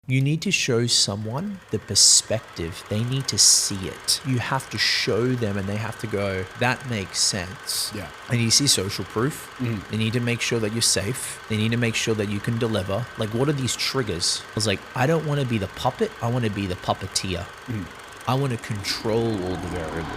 you need to show someone the perspective. They need to see it. You have to show them and they have to go, that makes sense. Yeah. And you see social proof. They need to make sure that you're safe. They need to make sure that you can deliver. Like, what are these triggers? I was like, I don't want to be the puppet. I want to be the puppeteer. I want to control all the variables.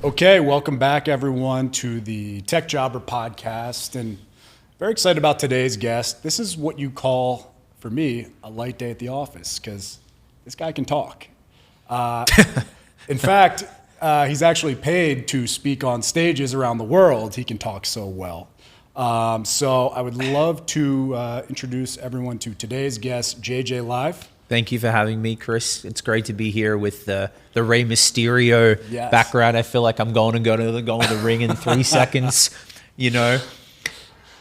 Okay, welcome back everyone to the Tech Jobber podcast, and very excited about today's guest. This is what you call, for me, a light day at the office, because this guy can talk. In fact, he's actually paid to speak on stages around the world. He can talk so well. So I would love to introduce everyone to today's guest, JayJayLive. Thank you for having me, Chris. It's great to be here with the Rey Mysterio background. I feel like I'm going to the ring in 3 seconds. You know,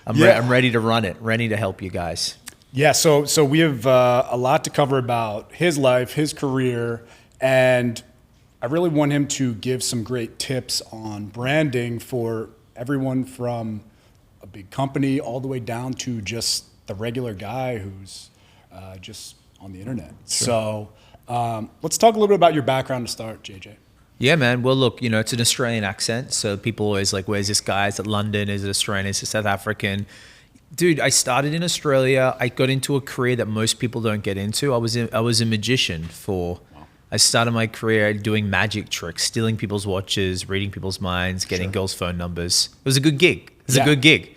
I'm ready to run it, ready to help you guys. Yeah, so we have a lot to cover about his life, his career, and I really want him to give some great tips on branding for everyone from a big company all the way down to just the regular guy who's just on the internet. Sure. So let's talk a little bit about your background to start, JJ. Yeah, man. Well, look, you know, it's an Australian accent. So people always like, where's this guy? Is it London? Is it Australian? Is it South African? Dude, I started in Australia. I got into a career that most people don't get into. I was a magician I started my career doing magic tricks, stealing people's watches, reading people's minds, getting girls' phone numbers. It was a good gig. A good gig.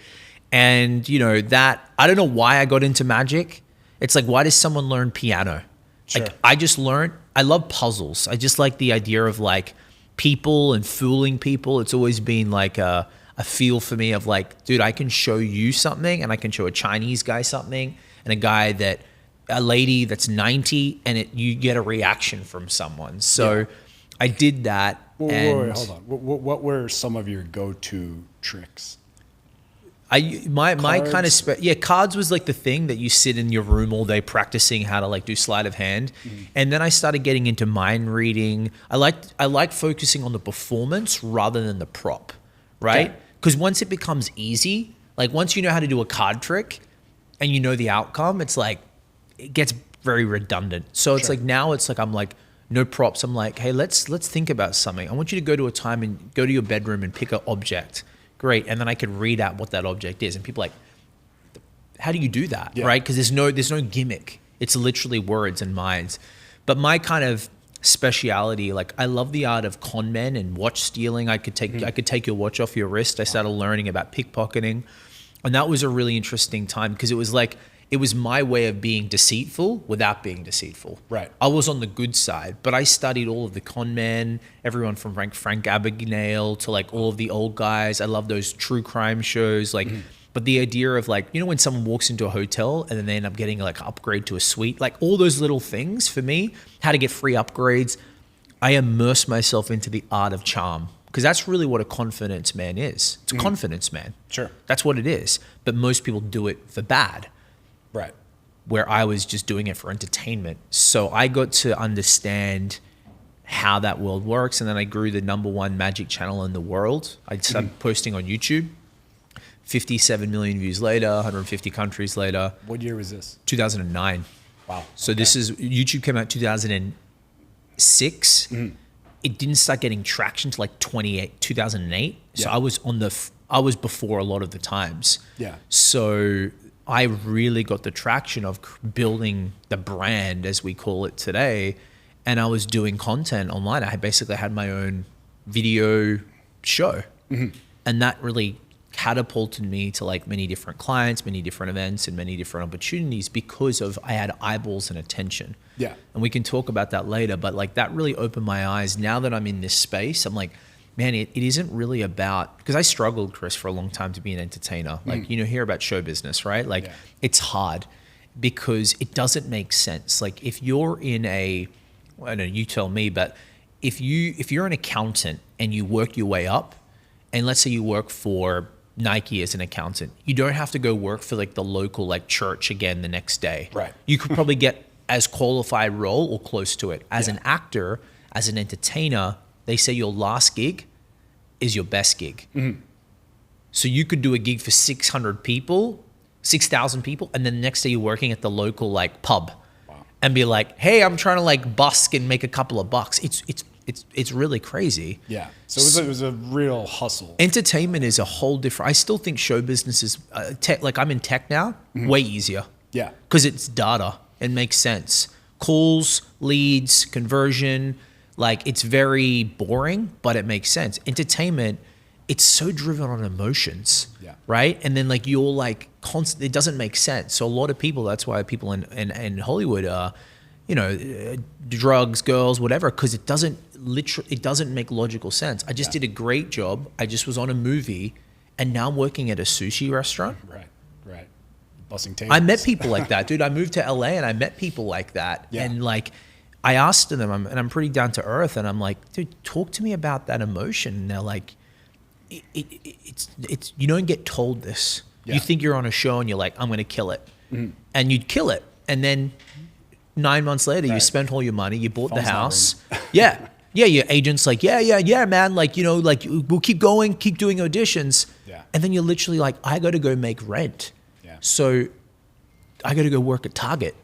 And, you know, I don't know why I got into magic. It's like, why does someone learn piano? Sure. Like, I love puzzles. I just like the idea of like people and fooling people. It's always been like a feel for me of like, dude, I can show you something and I can show a Chinese guy something and a lady that's 90 and you get a reaction from someone. So I did that. Wait, hold on. What were some of your go-to tricks? Cards was like the thing that you sit in your room all day practicing how to like do sleight of hand. And then I started getting into mind reading. I like focusing on the performance rather than the prop, right? Because once it becomes easy, like once you know how to do a card trick and you know the outcome, it's like, it gets very redundant. So it's like, now it's like, I'm like, no props. I'm like, hey, let's think about something. I want you to go to a time and go to your bedroom and pick an object. Great. And then I could read out what that object is. And people are like, how do you do that? Right? Because there's no gimmick. It's literally words and minds. But my kind of speciality, like I love the art of con men and watch stealing. I could take your watch off your wrist. I started learning about pickpocketing. And that was a really interesting time because it was my way of being deceitful without being deceitful. Right. I was on the good side, but I studied all of the con men, everyone from Frank Abagnale to like all of the old guys. I love those true crime shows. Like, but the idea of like, you know, when someone walks into a hotel and then they end up getting like an upgrade to a suite, like all those little things for me, how to get free upgrades. I immerse myself into the art of charm because that's really what a confidence man is. It's a confidence man. Sure. That's what it is. But most people do it for bad. Right. Where I was just doing it for entertainment. So I got to understand how that world works. And then I grew the #1 magic channel in the world. I started posting on YouTube. 57 million views later, 150 countries later. What year was this? 2009. Wow. So this is, YouTube came out 2006. It didn't start getting traction till like 2008. So I was I was before a lot of the times. Yeah. So I really got the traction of building the brand, as we call it today. And I was doing content online. I basically had my own video show. And that really catapulted me to like many different clients, many different events, and many different opportunities because of I had eyeballs and attention. Yeah. And we can talk about that later, but like that really opened my eyes. Now that I'm in this space, I'm like, man, it isn't really about, because I struggled, Chris, for a long time to be an entertainer. Like, you know, hear about show business, right? Like it's hard because it doesn't make sense. Like if you're in I don't know, you tell me, but if you're an accountant and you work your way up, and let's say you work for Nike as an accountant, you don't have to go work for like the local like church again the next day. Right. You could probably get as qualified role or close to it. As an actor, as an entertainer, they say your last gig is your best gig. So you could do a gig for 600 people, 6,000 people, and then the next day you're working at the local like pub and be like, hey, I'm trying to like busk and make a couple of bucks. It's really crazy. Yeah. So it was a real hustle. Entertainment is a whole different, I still think show business is, tech, like I'm in tech now, way easier. Yeah. Because it's data. It makes sense. Calls, leads, conversion, like it's very boring, but it makes sense. Entertainment, it's so driven on emotions, right? And then like you're like constant, it doesn't make sense. So a lot of people, that's why people in Hollywood are, you know, drugs, girls, whatever, because it doesn't make logical sense. I just did a great job. I just was on a movie and now I'm working at a sushi restaurant. Right. Bussing tables. I met people like that, dude. I moved to LA and I met people like that. And like, I asked them, and I'm pretty down to earth, and I'm like, dude, talk to me about that emotion. And they're like, it's you don't get told this. You think you're on a show and you're like, I'm going to kill it. And you'd kill it. And then 9 months later, you spent all your money, you bought the house. Yeah, your agent's like, yeah, man. Like, you know, like we'll keep going, keep doing auditions. And then you're literally like, I got to go make rent. So I got to go work at Target,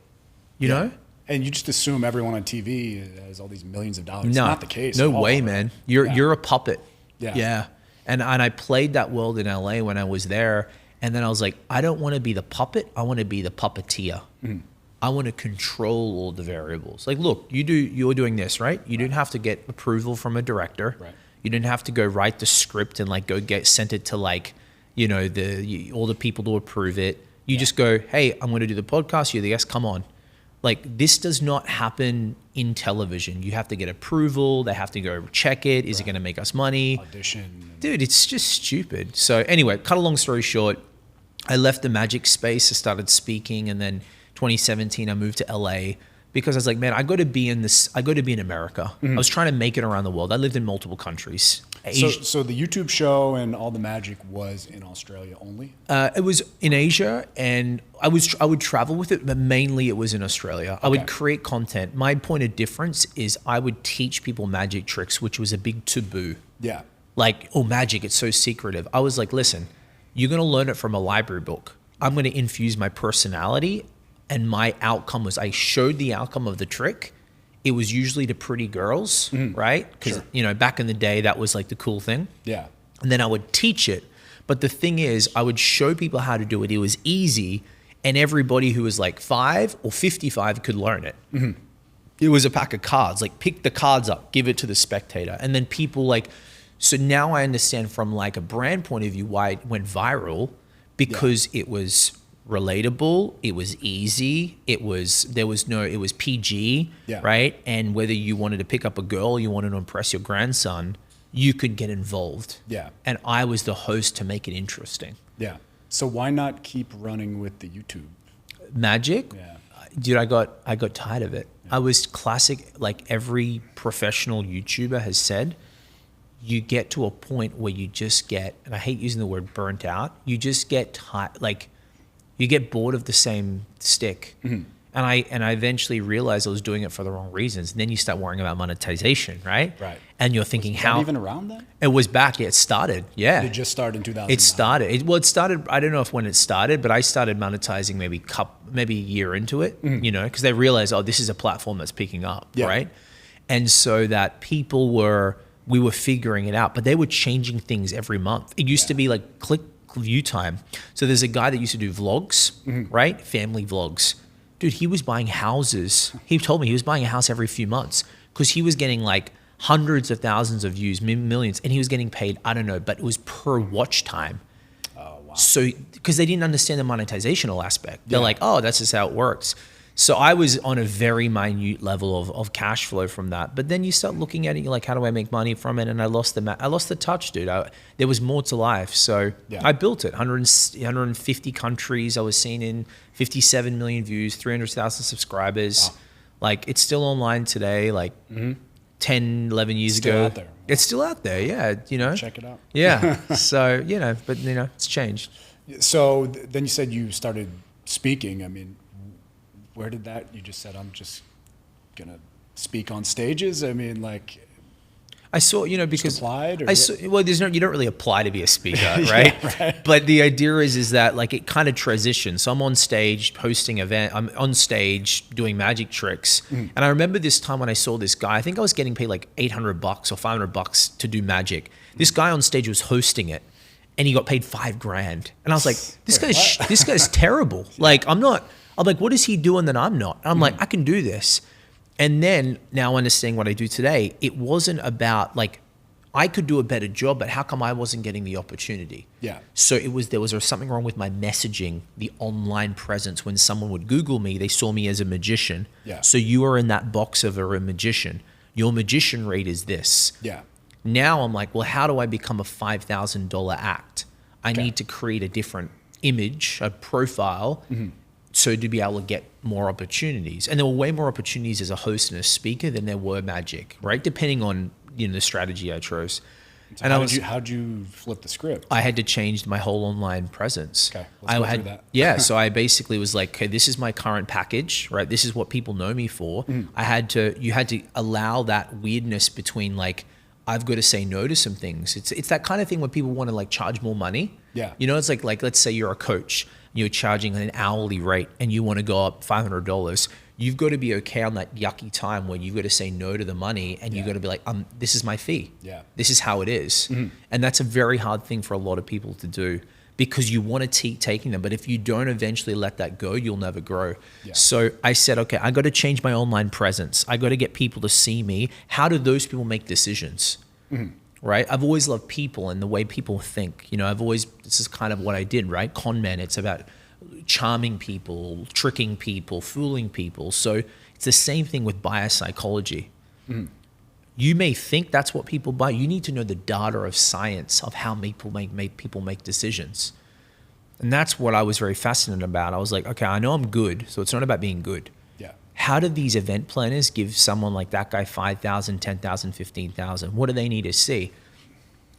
you know? And you just assume everyone on TV has all these millions of dollars. No, it's not the case. No way, man. You're a puppet. Yeah. And I played that world in LA when I was there. And then I was like, I don't want to be the puppet. I want to be the puppeteer. I want to control all the variables. Like, look, you're doing this, right? You didn't have to get approval from a director. You didn't have to go write the script and like go sent it to like, you know, all the people to approve it. You just go, hey, I'm going to do the podcast. You're the guest. Come on. Like, this does not happen in television. You have to get approval. They have to go check it. Is it going to make us money? Audition. Dude, it's just stupid. So anyway, cut a long story short, I left the magic space. I started speaking. And then 2017, I moved to LA because I was like, man, I got to be in America. I was trying to make it around the world. I lived in multiple countries. So the YouTube show and all the magic was in Australia only? It was in Asia, and I would travel with it, but mainly it was in Australia. I would create content. My point of difference is I would teach people magic tricks, which was a big taboo. Yeah. Like, oh, magic, it's so secretive. I was like, listen, you're going to learn it from a library book. I'm going to infuse my personality, and my outcome was I showed the outcome of the trick. It was usually to pretty girls, right? Because, you know, back in the day, that was like the cool thing. Yeah. And then I would teach it. But the thing is, I would show people how to do it. It was easy. And everybody who was like 5 or 55 could learn it. It was a pack of cards. Like, pick the cards up, give it to the spectator. And then people like, so now I understand from like a brand point of view why it went viral, because it was relatable, it was easy, it was PG, right? And whether you wanted to pick up a girl, you wanted to impress your grandson, you could get involved. Yeah. And I was the host to make it interesting. Yeah. So why not keep running with the YouTube? Magic? Yeah. Dude, I got tired of it. I was classic, like every professional YouTuber has said, you get to a point where you just get, and I hate using the word burnt out, you just get tired, like you get bored of the same stick. And I eventually realized I was doing it for the wrong reasons. And then you start worrying about monetization, right? Right. And you're thinking, was that even around then? It was back. Yeah, it started. Yeah. It just started in 2009. It started. It started. I don't know when it started, but I started monetizing maybe a year into it. You know, because they realized, oh, this is a platform that's picking up, right? And so that we were figuring it out, but they were changing things every month. It used to be like click view time. So there's a guy that used to do vlogs, right? Family vlogs. Dude, he was buying houses. He told me he was buying a house every few months because he was getting like hundreds of thousands of views, millions, and he was getting paid, I don't know, but it was per watch time. Oh, wow. So, because they didn't understand the monetizational aspect. They're like, oh, that's just how it works. So I was on a very minute level of cash flow from that. But then you start looking at it, you're like, how do I make money from it? And I lost the touch, dude. There was more to life. So I built it. 150 countries. I was seen in 57 million views, 300,000 subscribers. Wow. Like, it's still online today, like 10, 11 years ago. Out there. It's still out there, yeah. You know? Check it out. Yeah. So, you know, but, you know, it's changed. So then you said you started speaking. I mean, where did that, you just said, I'm just going to speak on stages. I mean, like, I saw, because applied, or well, you don't really apply to be a speaker, right? Yeah, right. But the idea is that like it kind of transitions. So I'm on stage hosting event. I'm on stage doing magic tricks. And I remember this time when I saw this guy, I think I was getting paid like $800 or $500 to do magic. This guy on stage was hosting it and he got paid $5,000. And I was like, this guy's terrible. Like, I'm like, what is he doing that I'm not? And I'm like, I can do this. And then now understanding what I do today, it wasn't about like, I could do a better job, but how come I wasn't getting the opportunity? Yeah. So there was something wrong with my messaging, the online presence. When someone would Google me, they saw me as a magician. Yeah. So you are in that box of a magician. Your magician rate is this. Yeah. Now I'm like, well, how do I become a $5,000 act? I need to create a different image, a profile, so to be able to get more opportunities. And there were way more opportunities as a host and a speaker than there were magic, right? Depending on the strategy I chose. So and how'd you flip the script? I had to change my whole online presence. Okay, let's go through that. Yeah, so I basically was like, okay, this is my current package, right? This is what people know me for. You had to allow that weirdness between like, I've got to say no to some things. It's that kind of thing when people want to like charge more money. Yeah. It's like let's say you're a coach, you're charging an hourly rate and you want to go up $500. You've got to be okay on that yucky time when you've got to say no to the money and you've got to be like, this is my fee. Yeah. This is how it is. And that's a very hard thing for a lot of people to do because you want to keep taking them. But if you don't eventually let that go, you'll never grow. Yeah. So I said, okay, I got to change my online presence. I got to get people to see me. How do those people make decisions? Right? I've always loved people and the way people think. This is kind of what I did, right? Con men, it's about charming people, tricking people, fooling people. So it's the same thing with bias psychology. You may think that's what people buy. You need to know the data of science of how people make decisions. And that's what I was very fascinated about. I was like, okay, I know I'm good, so it's not about being good. Yeah. How do these event planners give someone like that guy 5,000, 10,000, 15,000? What do they need to see?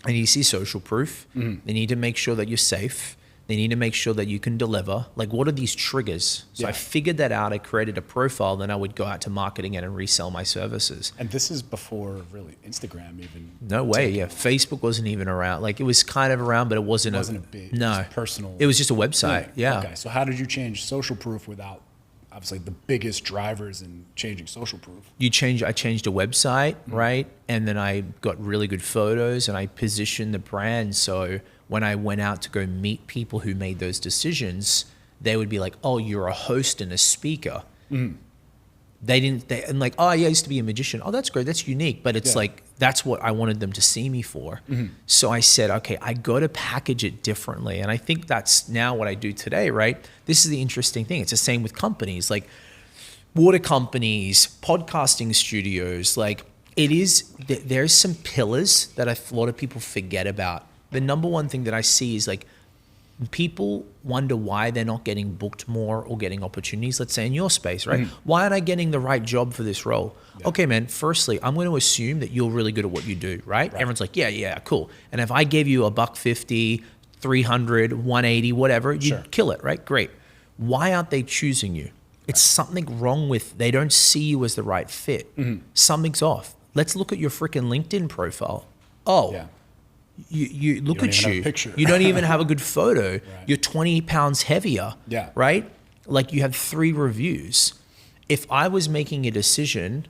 They need to see social proof. They need to make sure that you're safe. They need to make sure that you can deliver. Like, what are these triggers? So I figured that out. I created a profile. Then I would go out to marketing it and resell my services. And this is before really Instagram even. No way. Yeah. Facebook wasn't even around. Like, it was kind of around, but it wasn't a big, no, personal. It was just a website. Yeah. Okay. So how did you change social proof without obviously the biggest drivers in changing social proof? I changed a website, right? And then I got really good photos and I positioned the brand. So when I went out to go meet people who made those decisions, they would be like, oh, you're a host and a speaker. And like, oh yeah, I used to be a magician. Oh, that's great. That's unique. But it's like, that's what I wanted them to see me for. So I said, okay, I got to package it differently. And I think that's now what I do today, right? This is the interesting thing. It's the same with companies like water companies, podcasting studios. Like there's some pillars that a lot of people forget about. The number one thing that I see is like people wonder why they're not getting booked more or getting opportunities, let's say in your space, right? Why aren't I getting the right job for this role? Okay, man, firstly, I'm going to assume that you're really good at what you do, right? Everyone's like, yeah, cool. And if I gave you $150, 300, 180, whatever, you'd kill it, right? Great. Why aren't they choosing you? It's something wrong with, they don't see you as the right fit. Something's off. Let's look at your freaking LinkedIn profile. You look at you. You don't even have a good photo. You're 20 pounds heavier. Right? Like you have 3 reviews. If I was making a decision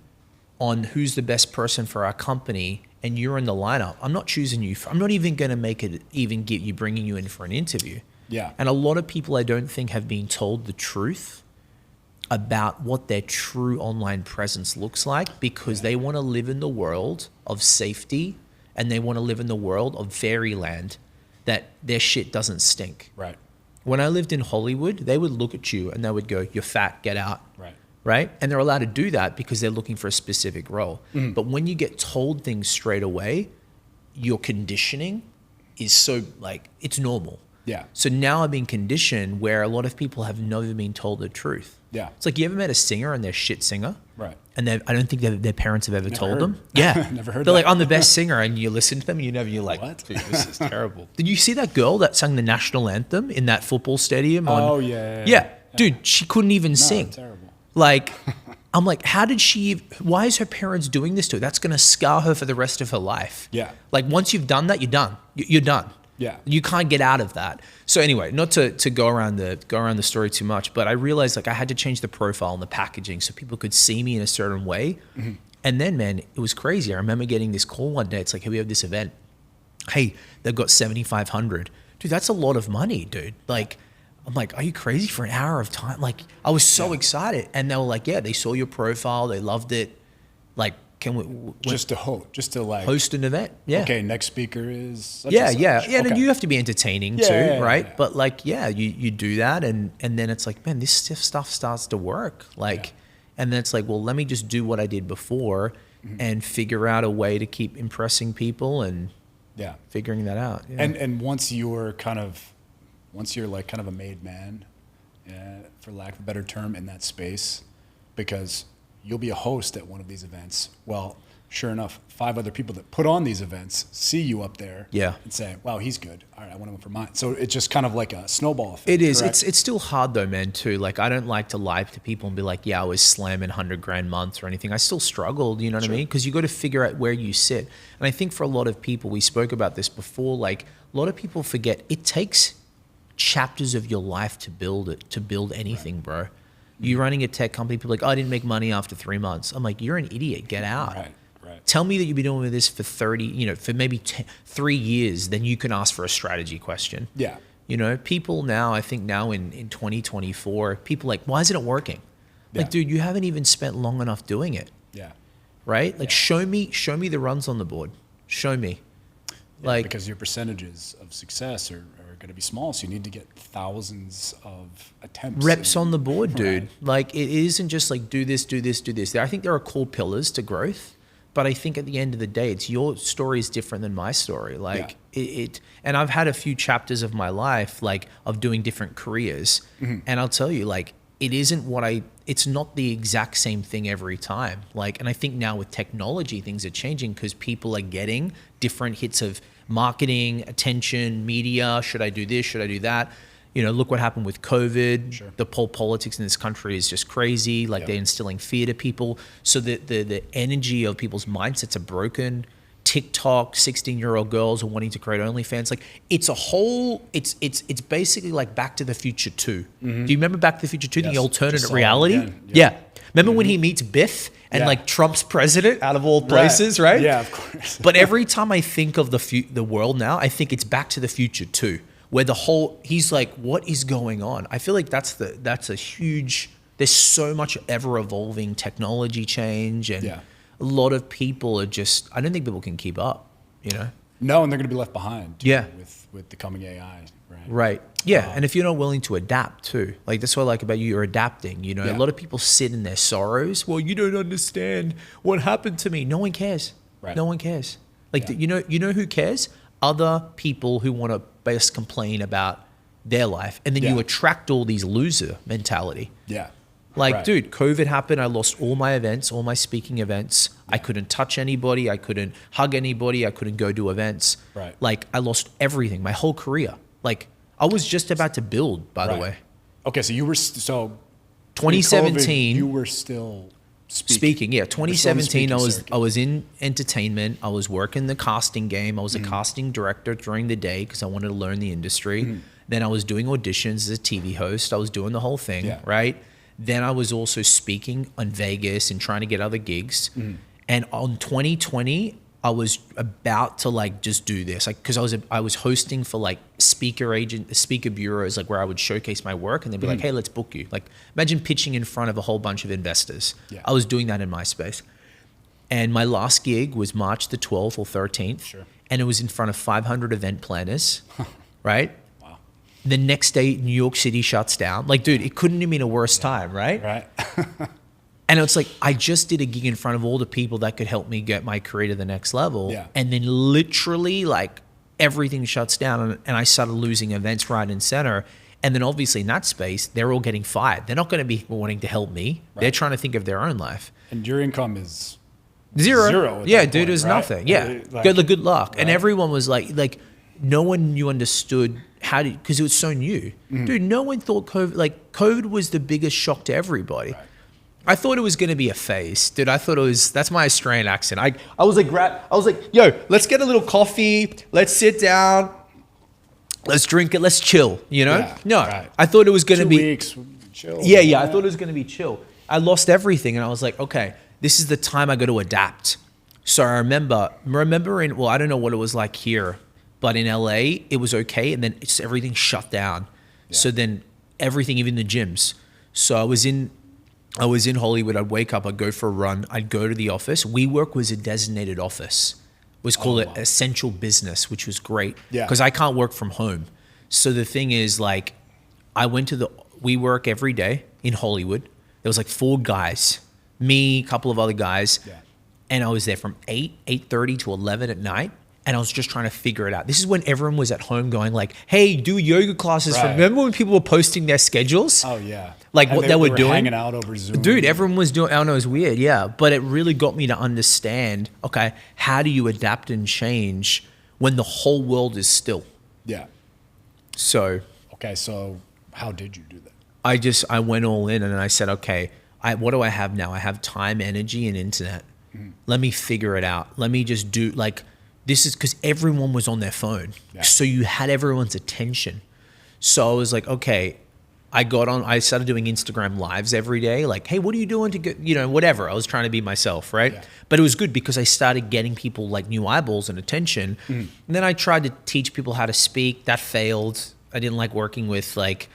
on who's the best person for our company and you're in the lineup, I'm not choosing you. I'm not even going to make it even get you bringing you in for an interview. And a lot of people I don't think have been told the truth about what their true online presence looks like because they want to live in the world of safety and they want to live in the world of fairyland that their shit doesn't stink. When I lived in Hollywood, they would look at you and they would go, you're fat, get out. Right? And they're allowed to do that because they're looking for a specific role. But when you get told things straight away, your conditioning is so like, it's normal. So now I've been conditioned where a lot of people have never been told the truth. It's like, you ever met a singer and they're shit singer? And I don't think their parents have ever told them. Never heard They're like, I'm the best singer. And you listen to them and you're like, what? Dude, this is terrible. Did you see that girl that sang the national anthem in that football stadium? Yeah. Dude, she couldn't even sing. Terrible. Like, I'm like, why is her parents doing this to her? That's going to scar her for the rest of her life. Yeah. Like once you've done that, you're done. You're done. Yeah. You can't get out of that. So anyway, not to go around the story too much, but I realized like I had to change the profile and the packaging so people could see me in a certain way. Mm-hmm. And then, man, it was crazy. I remember getting this call one day. It's like, hey, we have this event. Hey, they've got 7,500. Dude, that's a lot of money, dude. Like, I'm like, are you crazy for an hour of time? Like, I was so excited. And they were like, yeah, they saw your profile. They loved it. Like, can we just to host an event? Yeah. Okay, next speaker is such yeah, and such. yeah. Okay. And you have to be entertaining too, right? Yeah. But like, you do that, and then it's like, man, this stuff starts to work. Like, and then it's like, well, let me just do what I did before, and figure out a way to keep impressing people and figuring that out. Yeah. And once you're like kind of a made man, for lack of a better term, in that space, because you'll be a host at one of these events. Well, sure enough, 5 other people that put on these events see you up there and say, wow, he's good. All right, I want him for mine. So it's just kind of like a snowball effect. It is. Correct? It's still hard though, man, too. Like, I don't like to lie to people and be like, yeah, I was slamming 100 grand months or anything. I still struggled, you know what I mean? Because you got to figure out where you sit. And I think for a lot of people, we spoke about this before, like a lot of people forget it takes chapters of your life to build anything, bro. You're running a tech company, people are like, oh, I didn't make money after 3 months. I'm like, you're an idiot. Get out. Right. Tell me that you've been doing this for 3 years, then you can ask for a strategy question. Yeah. You know, people now, I think now in 2024, people are like, why isn't it working? Like, dude, you haven't even spent long enough doing it. Yeah. Right? Like, show me the runs on the board. Show me. Like, because your percentages of success are going to be small, so you need to get thousands of attempts. Reps on the board, dude. Right. Like, it isn't just like do this. I think there are core pillars to growth, but I think at the end of the day, it's your story is different than my story. Like and I've had a few chapters of my life, like of doing different careers. Mm-hmm. And I'll tell you, like, it's not the exact same thing every time. Like, and I think now with technology, things are changing because people are getting different hits of marketing, attention, media. Should I do this? Should I do that? You know, look what happened with COVID. Sure. The whole politics in this country is just crazy. Like, they're instilling fear to people. So the energy of people's mindsets are broken. TikTok, 16-year-old girls are wanting to create OnlyFans. Like, it's a whole, it's basically like Back to the Future 2. Mm-hmm. Do you remember Back to the Future 2, the alternate reality? Yeah. Remember when he meets Biff and like Trump's president out of all places, right? Yeah, of course. But every time I think of the world now, I think it's Back to the Future 2, where he's like, what is going on? I feel like that's a huge, there's so much ever evolving technology change, and a lot of people are just, I don't think people can keep up, you know? No, and they're going to be left behind too, with the coming AI, right? Right. Yeah, and if you're not willing to adapt too, like that's what I like about you, you're adapting, you know? A lot of people sit in their sorrows. Well, you don't understand what happened to me. No one cares. Right. No one cares. Like, you know who cares? Other people who want to best complain about their life. And then you attract all these loser mentality. Yeah. Like, dude, COVID happened. I lost all my events, all my speaking events. I couldn't touch anybody. I couldn't hug anybody. I couldn't go do events. Right. Like, I lost everything, my whole career. Like, I was just about to build, by the way. Okay, so you were, 2017. You were still speaking. Yeah, 2017, I was in entertainment. I was working the casting game. I was a casting director during the day because I wanted to learn the industry. Mm-hmm. Then I was doing auditions as a TV host. I was doing the whole thing, right? Then I was also speaking on Vegas and trying to get other gigs. Mm-hmm. And on 2020, I was about to like just do this, like, because I was hosting for like speaker bureaus, like where I would showcase my work, and they'd be like, "Hey, let's book you." Like, imagine pitching in front of a whole bunch of investors. Yeah. I was doing that in my space, and my last gig was March the 12th or 13th, and it was in front of 500 event planners, right? Wow. The next day, New York City shuts down. Like, dude, it couldn't have been a worse time, right? Right. And it's like, I just did a gig in front of all the people that could help me get my career to the next level. Yeah. And then literally like everything shuts down, and I started losing events right and center. And then obviously in that space, they're all getting fired. They're not going to be wanting to help me. Right. They're trying to think of their own life. And your income is zero. Yeah, dude, it was nothing. Yeah. Like, good luck. Right. And everyone was like, no one knew understood how to, because it was so new. Mm-hmm. Dude, no one thought COVID was the biggest shock to everybody. Right. I thought it was going to be a phase, dude. I thought that's my Australian accent. I was like, yo, let's get a little coffee. Let's sit down. Let's drink it. Let's chill, you know? Yeah, No, right. I thought it was going to 2 be. weeks, chill. Yeah. I thought it was going to be chill. I lost everything and I was like, okay, this is the time I got to adapt. So I remember I don't know what it was like here, but in LA, it was okay. And then everything shut down. Yeah. So then everything, even the gyms. So I was in Hollywood. I'd wake up, I'd go for a run. I'd go to the office. WeWork was a designated office. It was called essential business, which was great because I can't work from home. So the thing is, like, I went to the WeWork every day in Hollywood. There was like 4 guys, me, a couple of other guys. Yeah. And I was there from 8:30 to 11 at night. And I was just trying to figure it out. This is when everyone was at home going like, hey, do yoga classes. Right. Remember when people were posting their schedules? Oh, yeah. Like, and what they were doing. Hanging out over Zoom. Dude, everyone was doing, I don't know, it was weird, yeah. But it really got me to understand, okay, how do you adapt and change when the whole world is still? Yeah. So. Okay, so how did you do that? I went all in and I said, okay, what do I have now? I have time, energy, and internet. Mm-hmm. Let me figure it out. Let me just do, like, this is because everyone was on their phone. Yeah. So you had everyone's attention. So I was like, okay, I started doing Instagram lives every day. Like, hey, what are you doing to get, whatever. I was trying to be myself, right? Yeah. But it was good because I started getting people like new eyeballs and attention. Mm. And then I tried to teach people how to speak. That failed. I didn't like working with like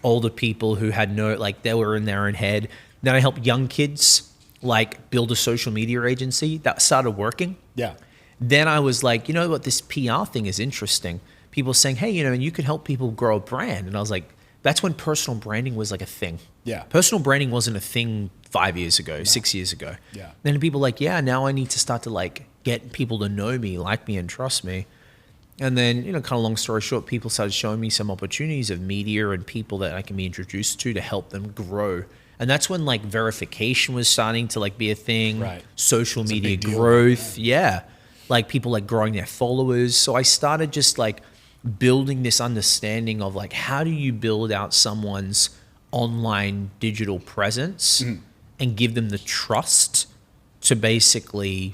older people who had they were in their own head. Then I helped young kids like build a social media agency. That started working. Yeah. Then I was like, you know what, this PR thing is interesting. People saying, hey, you could help people grow a brand. And I was like, that's when personal branding was like a thing. Yeah. Personal branding wasn't a thing 5 years ago, 6 years ago. Yeah. Then people like, yeah, now I need to start to like get people to know me, like me, and trust me. And then, kind of long story short, people started showing me some opportunities of media and people that I can be introduced to help them grow. And that's when like verification was starting to like be a thing. Right. Social media growth. Yeah. Like people like growing their followers. So I started just like building this understanding of like, how do you build out someone's online digital presence and give them the trust to basically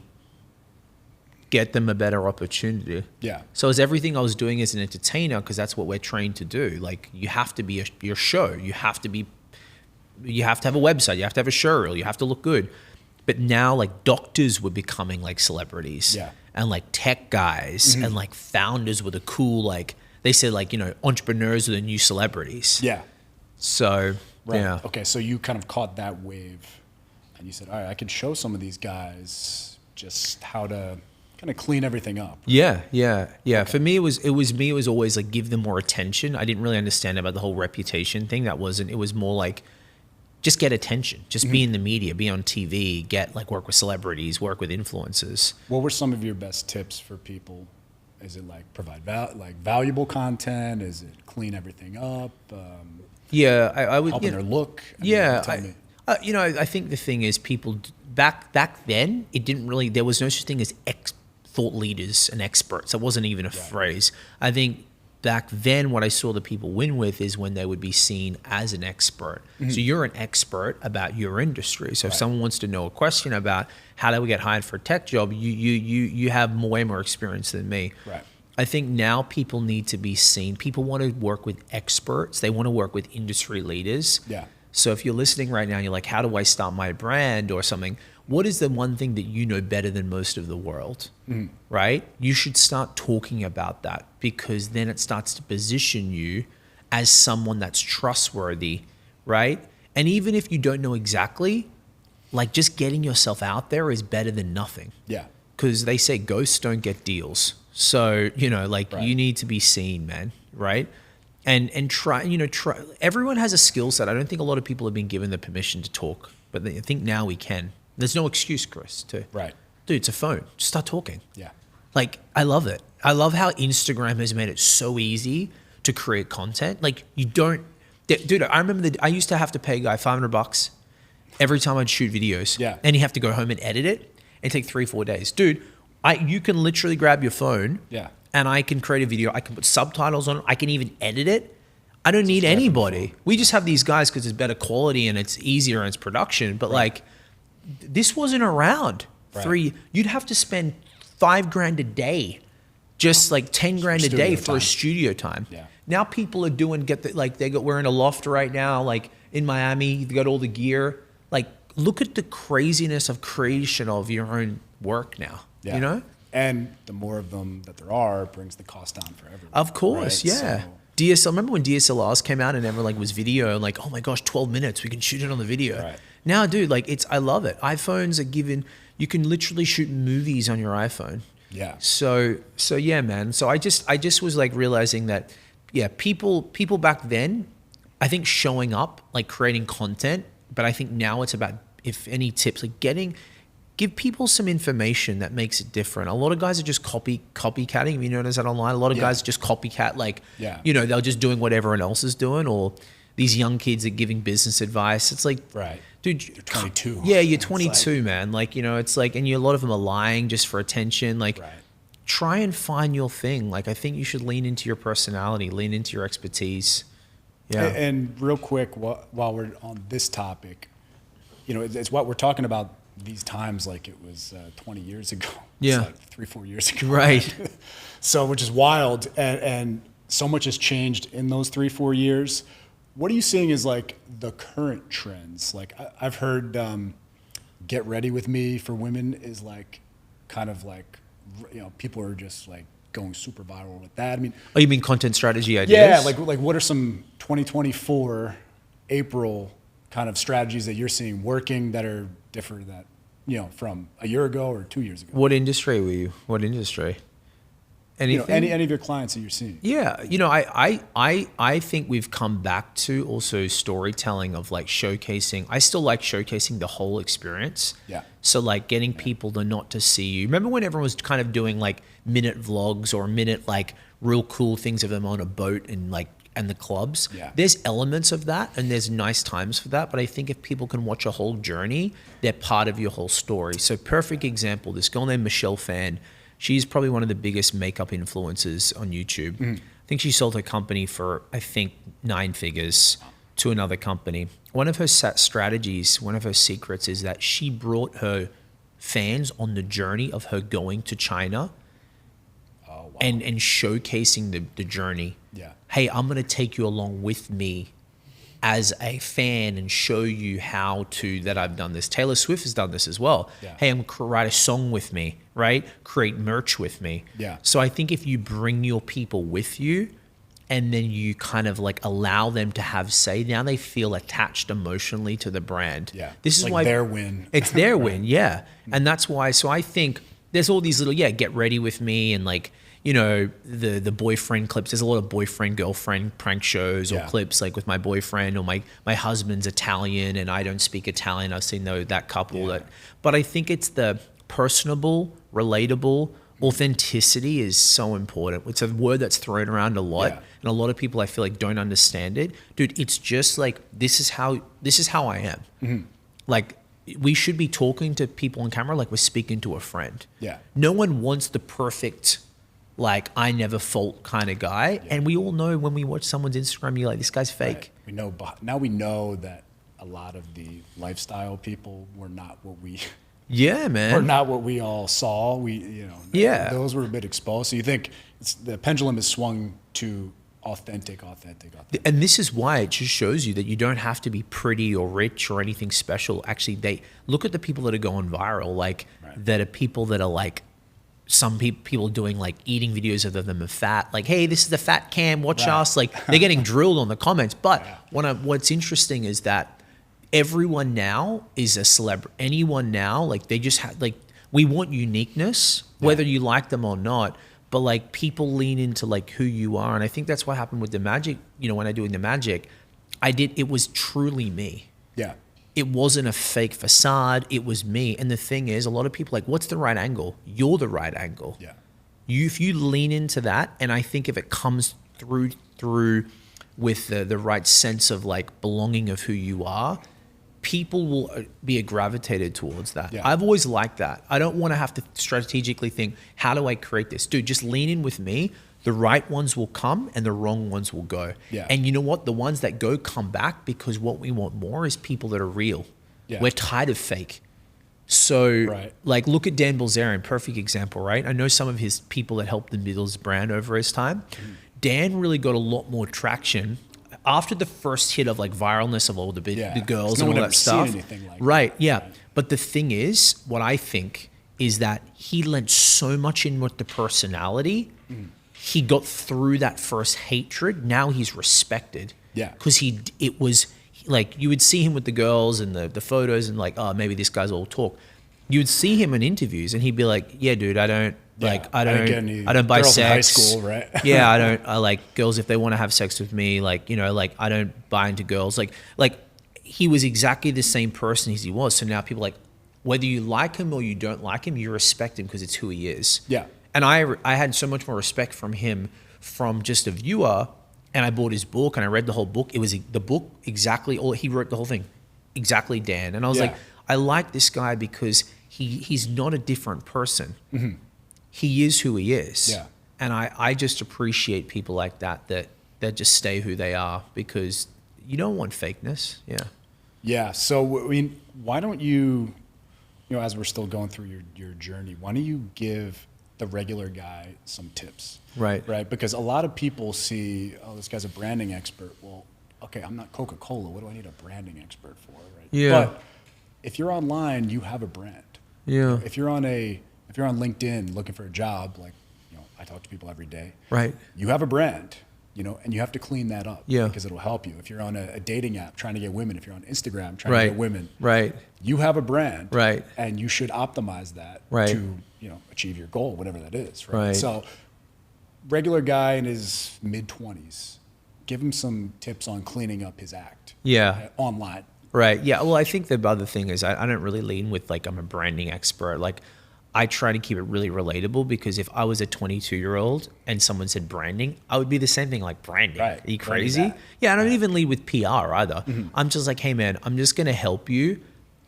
get them a better opportunity. Yeah. So as everything I was doing as an entertainer, because that's what we're trained to do. Like you have to be your show. You have to have a website. You have to have a show reel. You have to look good. But now like doctors were becoming like celebrities. Yeah. And like tech guys and like founders were the cool, like they said like, entrepreneurs are the new celebrities. Yeah. So, right. Yeah. Okay. So you kind of caught that wave and you said, all right, I can show some of these guys just how to kind of clean everything up. Yeah. Yeah. Yeah. Okay. For me, it was always like give them more attention. I didn't really understand about the whole reputation thing. It was more like, just get attention. Just be in the media, be on TV, work with celebrities, work with influencers. What were some of your best tips for people? Is it like provide valuable content? Is it clean everything up? I would helping their look. I think the thing is people back then it didn't really. There was no such thing as thought leaders and experts. It wasn't even a phrase. I think. Back then, what I saw the people win with is when they would be seen as an expert. So you're an expert about your industry. So if someone wants to know a question about how do we get hired for a tech job, you have way more experience than me. Right. I think now people need to be seen. People want to work with experts. They want to work with industry leaders. Yeah. So if you're listening right now and you're like, how do I start my brand or something? What is the one thing that you know better than most of the world, right? You should start talking about that because then it starts to position you as someone that's trustworthy, right? And even if you don't know exactly, like just getting yourself out there is better than nothing. Yeah. Because they say ghosts don't get deals. So, you need to be seen, man, right? And try, everyone has a skill set. I don't think a lot of people have been given the permission to talk, but I think now we can. There's no excuse, Chris, Right. Dude, it's a phone. Just start talking. Yeah. Like, I love it. I love how Instagram has made it so easy to create content. Like, dude, I remember I used to have to pay a guy $500 every time I'd shoot videos. Yeah. And you have to go home and edit it and take 3-4 days. Dude, you can literally grab your phone. Yeah. And I can create a video. I can put subtitles on it. I can even edit it. I don't need anybody. We just have these guys because it's better quality and it's easier and it's production. But like, this wasn't around. You'd have to spend $5,000 a day, just like 10 grand a day for a studio time. Yeah. Now people are doing, we're in a loft right now, like in Miami, they got all the gear. Like, look at the craziness of creation of your own work now, you know? And the more of them that there are brings the cost down for everyone. Of course, yeah. So, DSL, remember when DSLRs came out and everyone like was video and like, oh my gosh, 12 minutes, we can shoot it on the video. Right. Now, dude, like I love it. iPhones are you can literally shoot movies on your iPhone. Yeah. So yeah, man. So I just was like realizing that, yeah, people back then, I think showing up, like creating content, but I think now it's about, if any tips, like give people some information that makes it different. A lot of guys are just copycatting. Have you noticed that online? A lot of guys just copycat, like, you know, they're just doing what everyone else is doing, or these young kids are giving business advice. It's like, dude, you're 22. Yeah, you're 22, man. Like, you know, it's like, and a lot of them are lying just for attention. Like, try and find your thing. Like, I think you should lean into your personality, lean into your expertise. Yeah. And real quick, while we're on this topic, you know, it's what we're talking about these times like it was 20 years ago. It's like 3-4 years ago. Right. So, which is wild. And so much has changed in those 3-4 years. What are you seeing as like the current trends? Like I've heard get ready with me for women is like kind of like, you know, people are just like going super viral with that. I mean, oh, you mean content strategy ideas? Yeah. Like what are some 2024 April kind of strategies that you're seeing working that are different that, you know, from a year ago or 2 years ago? What industry were you? What industry? Anything? You know, any of your clients that you're seeing? Yeah. You know, I think we've come back to also storytelling of like showcasing. I still like showcasing the whole experience. Yeah. So like getting people to see you. Remember when everyone was kind of doing like minute vlogs or minute like real cool things of them on a boat and like, and the clubs? Yeah. There's elements of that and there's nice times for that. But I think if people can watch a whole journey, they're part of your whole story. So perfect example, this girl named Michelle Phan. She's probably one of the biggest makeup influencers on YouTube. I think she sold her company for, I think, 9 figures to another company. One of her strategies, one of her secrets is that she brought her fans on the journey of her going to China and showcasing the journey. Yeah. Hey, I'm going to take you along with me as a fan and show you that I've done this. Taylor Swift has done this as well. Yeah. Hey, I'm going to write a song with me, right? Create merch with me. Yeah. So I think if you bring your people with you and then you kind of like allow them to have say, now they feel attached emotionally to the brand. Yeah. This is like why their win. It's their win. Yeah. And that's why, so I think there's all these little, get ready with me and like, you know, the boyfriend clips. There's a lot of boyfriend, girlfriend prank shows or clips like with my boyfriend or my husband's Italian and I don't speak Italian. I've seen that couple but I think it's the personable, relatable, authenticity is so important. It's a word that's thrown around a lot and a lot of people I feel like don't understand it. Dude, it's just like, this is how I am. Mm-hmm. Like, we should be talking to people on camera like we're speaking to a friend. Yeah. No one wants the perfect, like, I never fault kind of guy. Yeah. And we all know when we watch someone's Instagram, you're like, this guy's fake. Right. We know that a lot of the lifestyle people were not what we Yeah, man. Or not what we all saw. Those were a bit exposed. So you think the pendulum is swung to authentic. And this is why it just shows you that you don't have to be pretty or rich or anything special. Actually, they look at the people that are going viral, like that are people that are like, some people doing like eating videos of them are fat, like, hey, this is the fat cam, watch us. Like they're getting drilled on the comments. But what's interesting is that everyone now is a celebrity. Anyone now, like they just have, like, we want uniqueness, whether you like them or not, but like people lean into like who you are. And I think that's what happened with the magic. You know, when I doing the magic, it was truly me. Yeah. It wasn't a fake facade. It was me. And the thing is, a lot of people are like, what's the right angle? You're the right angle. Yeah. If you lean into that, and I think if it comes through with the right sense of like belonging of who you are, people will be gravitated towards that. Yeah. I've always liked that. I don't want to have to strategically think, how do I create this? Dude, just lean in with me, The right ones will come and the wrong ones will go. Yeah. And you know what? The ones that go come back, because what we want more is people that are real. Yeah. We're tired of fake. So like look at Dan Bilzerian, perfect example, right? I know some of his people that helped him build his brand over his time. Dan really got a lot more traction after the first hit of like viralness of all the girls and all that stuff. Right. But the thing is, what I think is that he lent so much in with the personality. He got through that first hatred. Now he's respected. Yeah. Because it was like, you would see him with the girls and the photos and like, oh, maybe this guy's all talk. You would see him in interviews and he'd be like, yeah, dude, I don't buy sex. In high school, right? Yeah, I like girls if they want to have sex with me, like, you know, like I don't buy into girls. Like he was exactly the same person as he was. So now people like, whether you like him or you don't like him, you respect him because it's who he is. Yeah. And I had so much more respect from him from just a viewer, and I bought his book and I read the whole book. It was the book exactly all, he wrote the whole thing, exactly Dan. And I was like, I like this guy because he's not a different person. He is who he is. Yeah. And I just appreciate people like that just stay who they are, because you don't want fakeness. Yeah. Yeah. So, I mean, why don't you as we're still going through your journey, why don't you give the regular guy some tips? Right. Because a lot of people see, oh, this guy's a branding expert. Well, okay, I'm not Coca-Cola. What do I need a branding expert for? Right. Yeah. But if you're online, you have a brand. Yeah. If you're on LinkedIn looking for a job, like, I talk to people every day. Right. You have a brand, and you have to clean that up. Yeah. Because it'll help you. If you're on a dating app trying to get women, if you're on Instagram trying to get women, right. You have a brand. Right. And you should optimize that to, achieve your goal, whatever that is. Right. So regular guy in his mid-20s, give him some tips on cleaning up his act. Yeah. Online. Right. Yeah. Well, I think the other thing is I don't really lean with like I'm a branding expert. Like I try to keep it really relatable, because if I was a 22-year-old and someone said branding, I would be the same thing, like branding. Right. Are you crazy? Yeah. I don't even lead with PR either. I'm just like, hey man, I'm just going to help you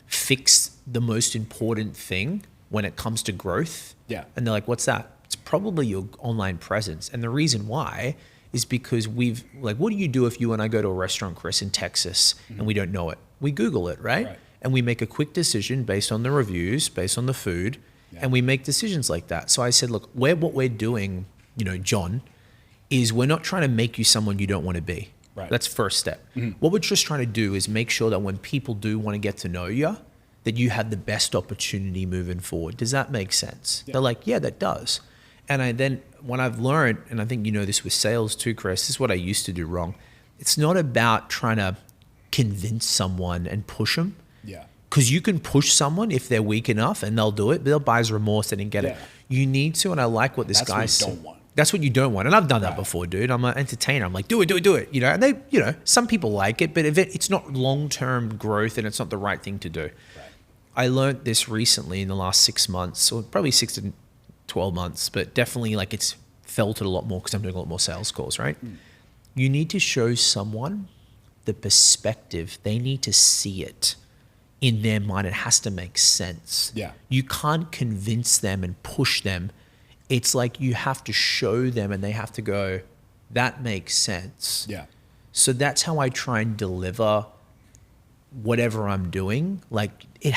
fix the most important thing when it comes to growth. Yeah. And they're like, what's that? It's probably your online presence. And the reason why is because what do you do if you and I go to a restaurant, Chris, in Texas, and we don't know it? We Google it, right? And we make a quick decision based on the reviews, based on the food, and we make decisions like that. So I said, look, what we're doing, John, is we're not trying to make you someone you don't want to be. Right. That's first step. What we're just trying to do is make sure that when people do want to get to know you, that you have the best opportunity moving forward. Does that make sense? Yeah. They're like, yeah, that does. And when I've learned, and I think this with sales too, Chris, this is what I used to do wrong. It's not about trying to convince someone and push them. Yeah. Because you can push someone if they're weak enough and they'll do it, but they'll buyer's remorse, they didn't get it. You need to, and I like what this guy said. That's what you don't want. That's what you don't want. And I've done that before, dude. I'm an entertainer. I'm like, do it. And they, some people like it, but if it's not long-term growth and it's not the right thing to do. Right. I learned this recently in the last 6 months, or probably 6 to 12 months, but definitely like it's felt it a lot more because I'm doing a lot more sales calls, right? You need to show someone the perspective. They need to see it in their mind. It has to make sense. Yeah. You can't convince them and push them. It's like you have to show them and they have to go, that makes sense. Yeah. So that's how I try and deliver whatever I'm doing. Like you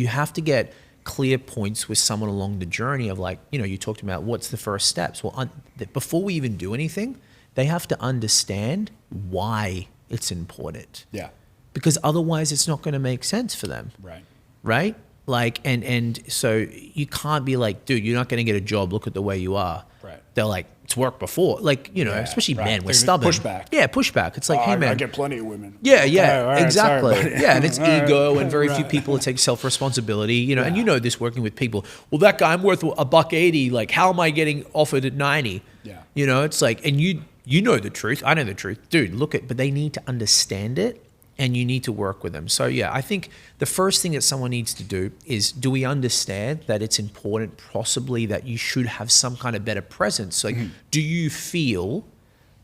have to get clear points with someone along the journey of like, you talked about what's the first steps. Well, before we even do anything, they have to understand why it's important. Yeah. Because otherwise it's not going to make sense for them. Right. Right? Like, and so you can't be like, dude, you're not going to get a job. Look at the way you are. Right. They're like, it's worked before. Like, especially men, we're There's stubborn. pushback. Yeah, pushback. It's like, hey man. I get plenty of women. Yeah, right, exactly. Sorry, yeah, and it's ego and very few Right. people that take self-responsibility, and this working with people. Well, that guy, I'm worth $180. Like, how am I getting offered at 90? Yeah. It's like, and you know the truth. I know the truth. Dude, but they need to understand it. And you need to work with them. So yeah, I think the first thing that someone needs to do is, do we understand that it's important, possibly that you should have some kind of better presence? Like, do you feel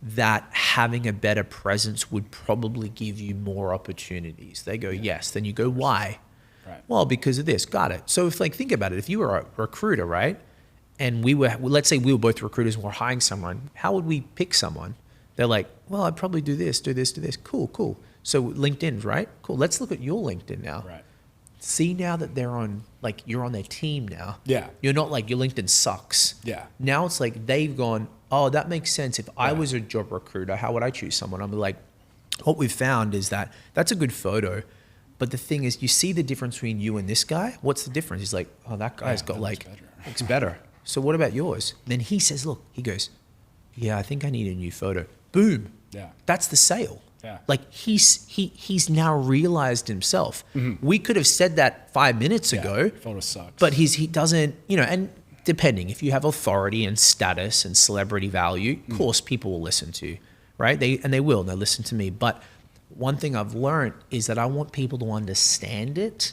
that having a better presence would probably give you more opportunities? They go, yes. Then you go, why? Right. Well, because of this. Got it. So think about it. If you were a recruiter, right? and let's say we were both recruiters and we're hiring someone, how would we pick someone? They're like, well, I'd probably do this, do this, do this. Cool. So LinkedIn, right? Cool. Let's look at your LinkedIn now. Right. See now that they're on, like, you're on their team now. Yeah. You're not like, your LinkedIn sucks. Yeah. Now it's like they've gone, oh, that makes sense. If I was a job recruiter, how would I choose someone? I'm like, what we've found is that that's a good photo. But the thing is, you see the difference between you and this guy. What's the difference? He's like, oh, that guy's got like, looks better. So what about yours? Then he says, look, he goes, yeah, I think I need a new photo. Boom. Yeah. That's the sale. Yeah. Like he's now realized himself. We could have said that 5 minutes ago. Photo sucks. But he doesn't, and depending, if you have authority and status and celebrity value, of course people will listen to you, right? They will, and they'll listen to me. But one thing I've learned is that I want people to understand it,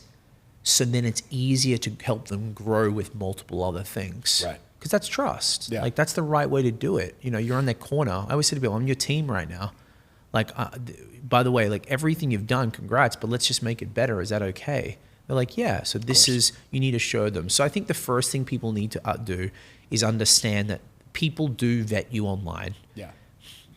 so then it's easier to help them grow with multiple other things. Right. Because that's trust. Yeah. Like that's the right way to do it. You're on their corner. I always say to people, I'm your team right now. Like, by the way, like everything you've done, congrats, but let's just make it better. Is that okay? They're like, yeah. So this is, you need to show them. So I think the first thing people need to do is understand that people do vet you online. Yeah.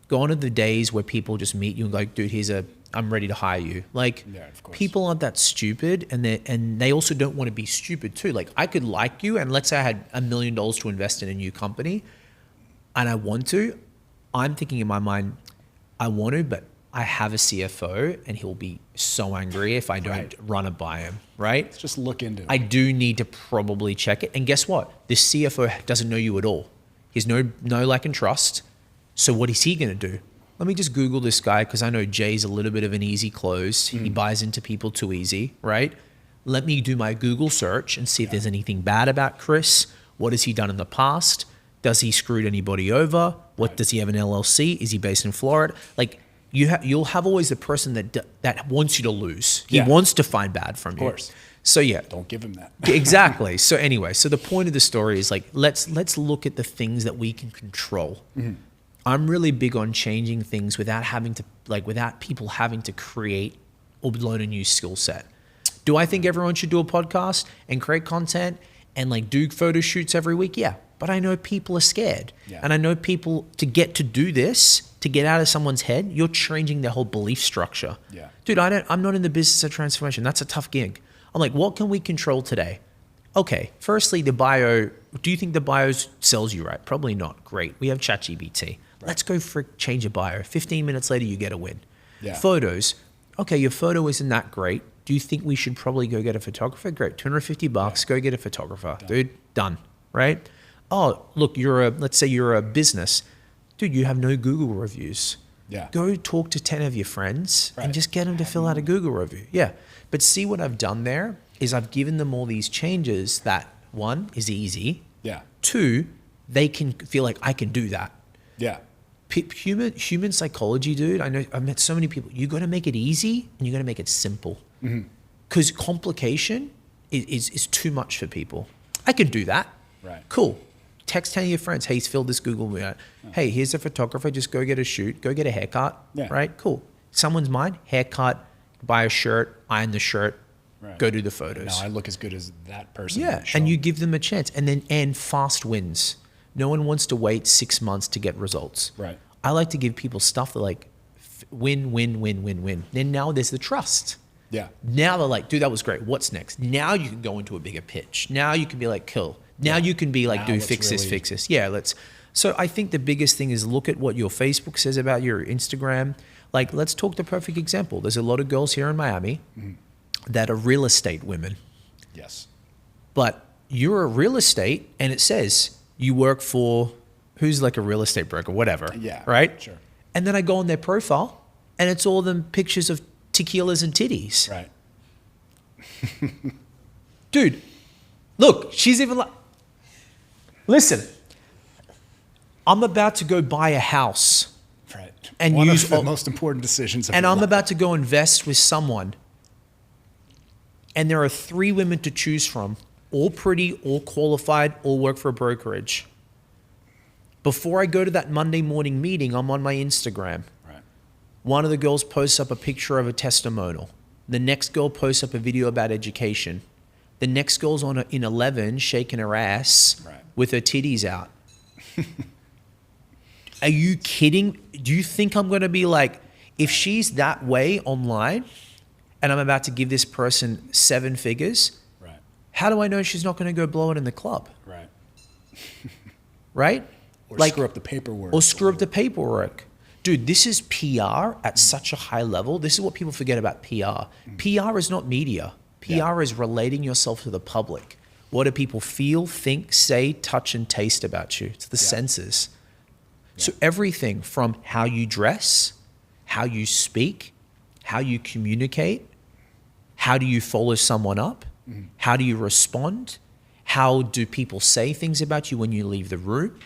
Gone are the days where people just meet you and go, like, dude, I'm ready to hire you. Like, Yeah, of course. people aren't that stupid, and they also don't want to be stupid too. Like, I could like you, and let's say I had $1 million to invest in a new company, and I want to. I'm thinking in my mind, I want to, but I have a CFO, and he'll be so angry if I don't run it by him, right? Let's just look into it. I do need to probably check it. And guess what? This CFO doesn't know you at all. He's no like and trust. So what is he going to do? Let me just Google this guy, because I know Jay's a little bit of an easy close. He buys into people too easy, right? Let me do my Google search and see if there's anything bad about Chris. What has he done in the past? Does he screwed anybody over? What does he have an LLC? Is he based in Florida? Like you'll have always the person that wants you to lose. He wants to find bad from you. Of course. So yeah. Don't give him that. Exactly. So anyway, so the point of the story is like, let's look at the things that we can control. I'm really big on changing things without people having to create or learn a new skill set. Do I think everyone should do a podcast and create content and like do photo shoots every week? Yeah. But I know people are scared. Yeah. And I know people, to do this, to get out of someone's head, you're changing their whole belief structure. Yeah. Dude, I'm not in the business of transformation. That's a tough gig. I'm like, what can we control today? Okay, firstly, the bio. Do you think the bio sells you right? Probably not. Great. We have ChatGPT. Let's go for change a bio. 15 minutes later, you get a win. Yeah. Photos. Okay, your photo isn't that great. Do you think we should probably go get a photographer? Great. $250, go get a photographer. Dude, done. Right? Oh, look, let's say you're a business. Dude, you have no Google reviews. Yeah. Go talk to 10 of your friends and just get them to fill out a Google review. Yeah. But see what I've done there is I've given them all these changes that, one, is easy. Yeah. Two, they can feel like I can do that. Yeah. Human psychology, dude. I know I've met so many people. You got to make it easy and you got to make it simple. Because complication is too much for people. I can do that. Right. Cool. Text 10 of your friends. Hey, fill this Google meet out. Hey, here's a photographer. Just go get a shoot. Go get a haircut. Yeah. Right. Cool. Someone's mind. Haircut. Buy a shirt. Iron the shirt. Right. Go do the photos. Now I look as good as that person. Yeah, and you give them a chance, and fast wins. No one wants to wait 6 months to get results. Right. I like to give people stuff that like win, win, win, win, win. Then now there's the trust. Yeah. Now they're like, dude, that was great. What's next? Now you can go into a bigger pitch. Now you can be like, cool. Now you can be like, Now dude, let's fix really- this. Yeah, let's. So I think the biggest thing is look at what your Facebook says about your Instagram. Like, let's talk the perfect example. There's a lot of girls here in Miami that are real estate women. Yes. But you're a real estate, and it says you work for who's like a real estate broker, whatever. Yeah. Right? Sure. And then I go on their profile, and it's all them pictures of tequilas and titties. Right. Dude, look, she's even like, listen, I'm about to go buy a house. Right. And one use of the all- most important decisions of And your I'm life. about to go invest with someone. And there are 3 women to choose from, all pretty, all qualified, all work for a brokerage. Before I go to that Monday morning meeting, I'm on my Instagram. Right. One of the girls posts up a picture of a testimonial. The next girl posts up a video about education. The next girl's in 11 shaking her ass with her titties out. Are you kidding? Do you think I'm going to be like, if she's that way online and I'm about to give this person 7 figures, how do I know she's not going to go blow it in the club? Right. Right? Or like, screw up the paperwork. Or screw up the paperwork. Dude, this is PR at such a high level. This is what people forget about PR. PR is not media. PR is relating yourself to the public. What do people feel, think, say, touch, and taste about you? It's the senses. So everything from how you dress, how you speak, how you communicate, how do you follow someone up, how do you respond, how do people say things about you when you leave the room,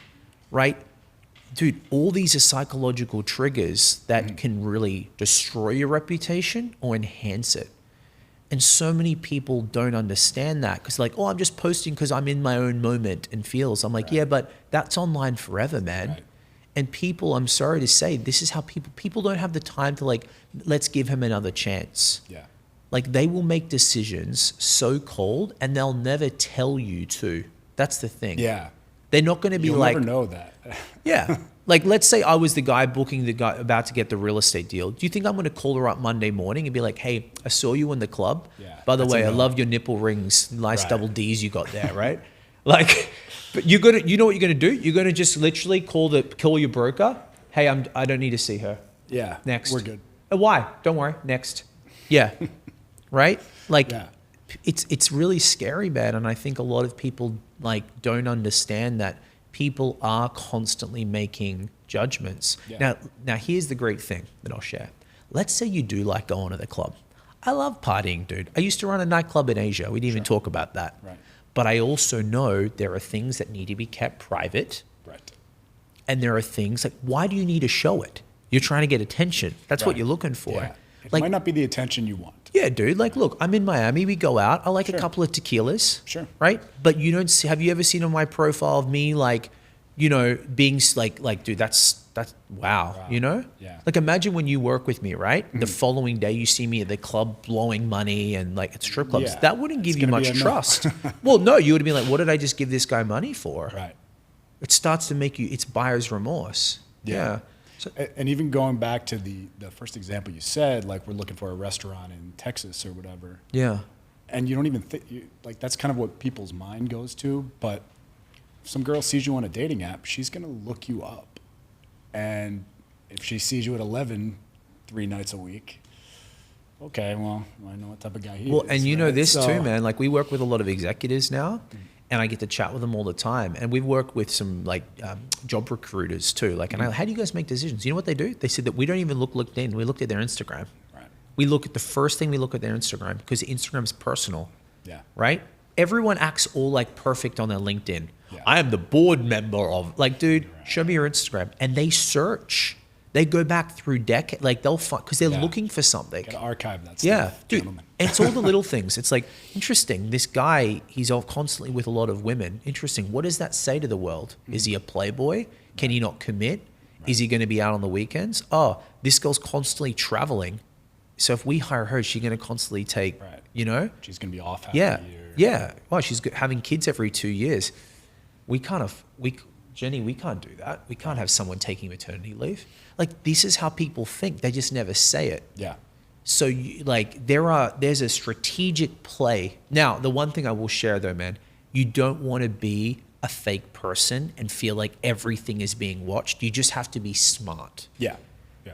right? Dude, all these are psychological triggers that can really destroy your reputation or enhance it. And so many people don't understand that because like, oh, I'm just posting because I'm in my own moment and feels. I'm like, yeah, but that's online forever, man. Right. And people, I'm sorry to say, this is how people don't have the time to like, let's give him another chance. Yeah. Like they will make decisions so cold and they'll never tell you to. That's the thing. Yeah. They're not going to be You'll like. You'll never know that. Yeah. Like, let's say I was the guy booking the guy about to get the real estate deal. Do you think I'm going to call her up Monday morning and be like, hey, I saw you in the club. Yeah, by the way, I love your nipple rings. Nice double Ds you got there, right? Like, but you know what you're going to do? You're going to just literally call your broker. Hey, I don't need to see her. Yeah. Next. We're good. Why? Don't worry. Next. Yeah. Right? Like, it's really scary, man. And I think a lot of people like don't understand that people are constantly making judgments. Yeah. Now here's the great thing that I'll share. Let's say you do like going to the club. I love partying, dude. I used to run a nightclub in Asia. We didn't even talk about that. Right. But I also know there are things that need to be kept private. Right. And there are things like, why do you need to show it? You're trying to get attention. That's what you're looking for. Yeah. It might not be the attention you want. Yeah, dude. Like, look, I'm in Miami. We go out. I like a couple of tequilas. Sure. Right? But you don't see, have you ever seen on my profile of me, like, you know, being like, dude, that's wow, you know? Yeah. Like, imagine when you work with me, right? The following day, you see me at the club blowing money and like at strip clubs. Yeah. That wouldn't give you much trust. Well, no, you would have been like, what did I just give this guy money for? Right. It starts to make you, it's buyer's remorse. Yeah. So, and even going back to the first example you said, like we're looking for a restaurant in Texas or whatever. Yeah. And you don't even think, like that's kind of what people's mind goes to. But if some girl sees you on a dating app, she's going to look you up. And if she sees you at 11, 3 nights a week, okay, well, I know what type of guy he is. Well, and you know this too, man. Like we work with a lot of executives now. And I get to chat with them all the time. And we've worked with some like job recruiters too. Like, and how do you guys make decisions? You know what they do? They said that we don't even look LinkedIn. We looked at their Instagram. Right. We look at the first thing we look at their Instagram because Instagram's personal. Yeah. Right? Everyone acts all like perfect on their LinkedIn. Yeah. I am the board member of, like, dude, show me your Instagram. And they search. They go back through decades. Like they'll find, because they're looking for something. Got to archive that stuff. Yeah, dude. And it's all the little things. It's like, interesting, this guy, he's constantly with a lot of women. Interesting. What does that say to the world? Is he a playboy? Can he not commit? Is he going to be out on the weekends? Oh, this girl's constantly traveling. So if we hire her, she's going to constantly take, you know? She's going to be off half a year. Yeah. Well, she's having kids every 2 years. Jenny, we can't do that. We can't have someone taking maternity leave. Like, this is how people think. They just never say it. Yeah. So, there's a strategic play. Now, the one thing I will share, though, man, you don't want to be a fake person and feel like everything is being watched. You just have to be smart. Yeah.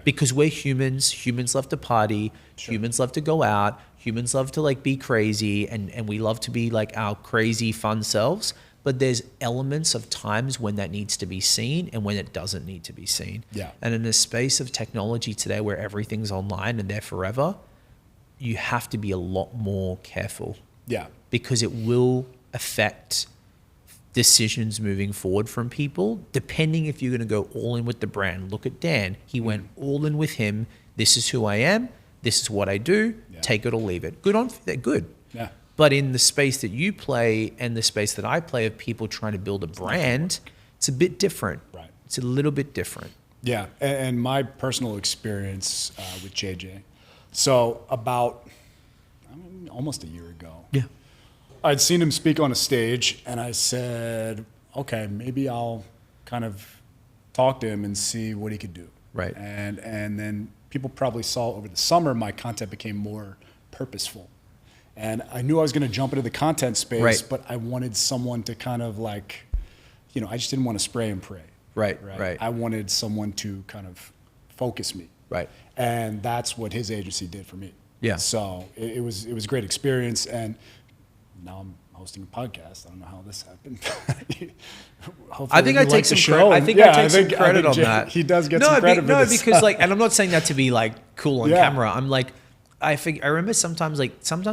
Because we're humans. Humans love to party. Sure. Humans love to go out. Humans love to, like, be crazy. And we love to be, like, our crazy, fun selves. But there's elements of times when that needs to be seen and when it doesn't need to be seen. Yeah. And in the space of technology today where everything's online and there forever, you have to be a lot more careful. Yeah. Because it will affect decisions moving forward from people, depending if you're going to go all in with the brand. Look at Dan. He went all in with him. This is who I am. This is what I do. Yeah. Take it or leave it. Good on that. Good. Yeah. But in the space that you play and the space that I play of people trying to build a brand, it's a bit different. Right. It's a little bit different. Yeah. And my personal experience with JayJay. So about almost a year ago. Yeah. I'd seen him speak on a stage, and I said, okay, maybe I'll kind of talk to him and see what he could do. Right. And then people probably saw over the summer my content became more purposeful. And I knew I was going to jump into the content space, Right. but I wanted someone to kind of like, I just didn't want to spray and pray. Right. I wanted someone to kind of focus me. Right. And that's what his agency did for me. Yeah. So it was a great experience. And now I'm hosting a podcast. I don't know how this happened. I think I take some credit. I think I take some credit on that. He does get some credit for this. Because like, and I'm not saying that to be like cool on camera. I'm like, I remember sometimes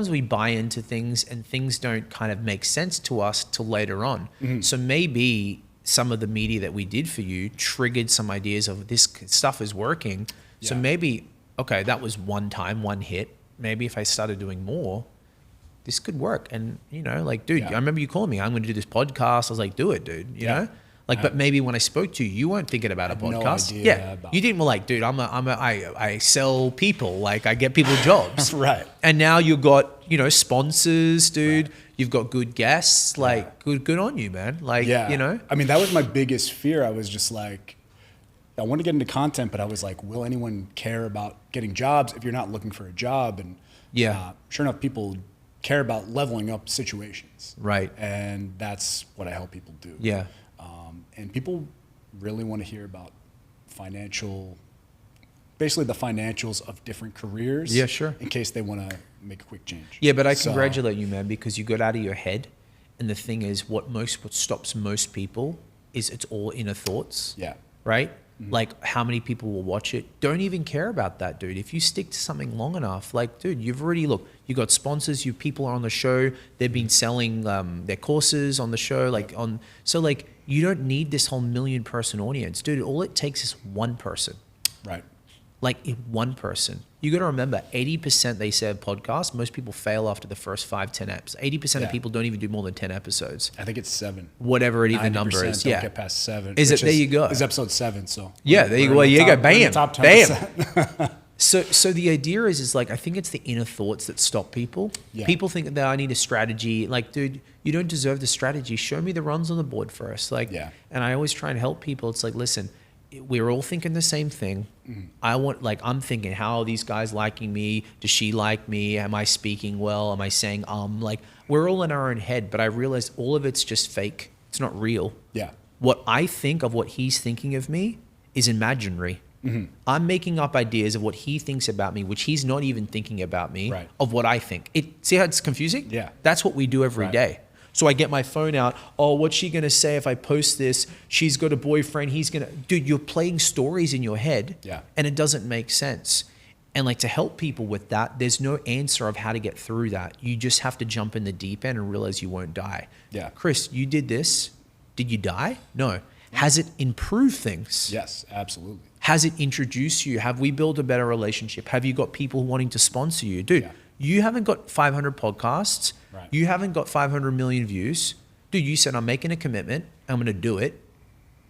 we buy into things and things don't kind of make sense to us till later on. So maybe some of the media that we did for you triggered some ideas of this stuff is working. So maybe, okay, that was one time, one hit. Maybe if I started doing more, this could work. And, like, dude, I remember you calling me, I'm going to do this podcast. I was like, do it, dude, you know? Like, but maybe when I spoke to you, you weren't thinking about a podcast. No idea you didn't like, dude, I sell people, like I get people jobs. Right. And now you've got, sponsors, dude. Right. You've got good guests, like good on you, man. Like, I mean, that was my biggest fear. I was just like, I want to get into content, but I was like, will anyone care about getting jobs if you're not looking for a job? And sure enough, people care about leveling up situations. Right. And that's what I help people do. Yeah. And people really want to hear about basically the financials of different careers. Yeah, sure. In case they want to make a quick change. Yeah, but I congratulate you, man, because you got out of your head. And the thing is, what stops most people is it's all inner thoughts. Yeah. Right? Like how many people will watch it. Don't even care about that, dude. If you stick to something long enough, like, dude, you got sponsors, people are on the show, they've been selling their courses on the show, so you don't need this whole 1 million person audience, dude. All it takes is one person. Right. Like one person. You got to remember, 80% they say of podcasts, most people fail after the first 5-10 eps. 80% of people don't even do more than 10 episodes. I think it's 7. Whatever the number is. Don't get past 7. There you go. Is episode 7 , so. Yeah, there you go. Well, you go. Bam. Top 10%. Bam. So the idea is like, I think it's the inner thoughts that stop people. Yeah. People think that I need a strategy. Like, dude, you don't deserve the strategy. Show me the runs on the board first. And I always try and help people. It's like, listen, we're all thinking the same thing. I'm thinking, how are these guys liking me? Does she like me? Am I speaking well? Am I saying, we're all in our own head, but I realize all of it's just fake. It's not real. Yeah. What I think of what he's thinking of me is imaginary. I'm making up ideas of what he thinks about me, which he's not even thinking about me, of what I think. See how it's confusing? Yeah. That's what we do every day. So I get my phone out. Oh, what's she going to say if I post this? She's got a boyfriend. He's going to... Dude, you're playing stories in your head. Yeah. And it doesn't make sense. And like, to help people with that, there's no answer of how to get through that. You just have to jump in the deep end and realize you won't die. Yeah. Chris, you did this. Did you die? No. Has it improved things? Yes, absolutely. Has it introduced you? Have we built a better relationship? Have you got people wanting to sponsor you? Dude, you haven't got 500 podcasts. Right. You haven't got 500 million views. Dude, you said, I'm making a commitment. I'm going to do it.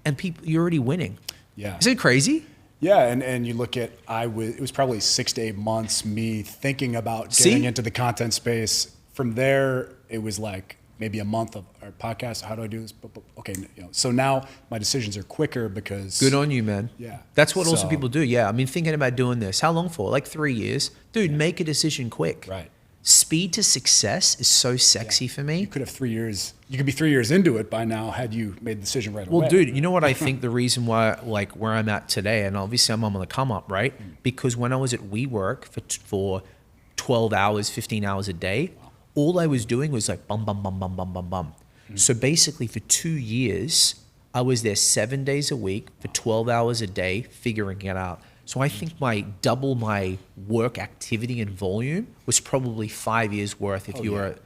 And you're already winning. Yeah. Is it crazy? Yeah, and you look at, it was probably 6 to 8 months me thinking about getting into the content space. From there, it was like maybe a month of our podcast. How do I do this? Okay, so now my decisions are quicker because... Good on you, man. Yeah. That's what also people do. Yeah, I mean, thinking about doing this. How long for? Like 3 years. Dude, make a decision quick. Right. Speed to success is so sexy for me. You could have 3 years. You could be 3 years into it by now had you made the decision right away. Well, dude, you know what I think the reason why, like where I'm at today, and obviously I'm on the come up, right? Because when I was at WeWork for 12 hours, 15 hours a day, all I was doing was like bum, bum, bum, bum, bum, bum, bum. So basically for 2 years, I was there 7 days a week for 12 hours a day, figuring it out. So I think double my work activity and volume was probably 5 years worth if you were.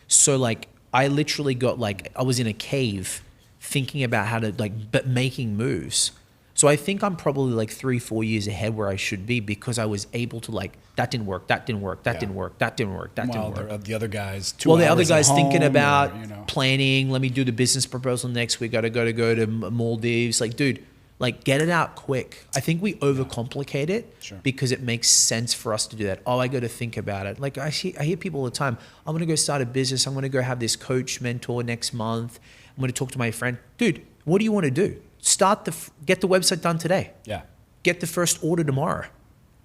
So like I literally got I was in a cave thinking about how to but making moves. So I think I'm probably 3-4 years ahead where I should be because I was able to that didn't work, that didn't work, that didn't work, that didn't work, that didn't work. The other guys, the other guys thinking about planning, let me do the business proposal next week, gotta go to Maldives. Like, dude, Like, get it out quick. I think we overcomplicate it because it makes sense for us to do that. Oh, I got to think about it. Like, I hear people all the time, I'm going to go start a business. I'm going to go have this coach mentor next month. I'm going to talk to my friend. Dude, what do you want to do? Get the website done today. Yeah. Get the first order tomorrow.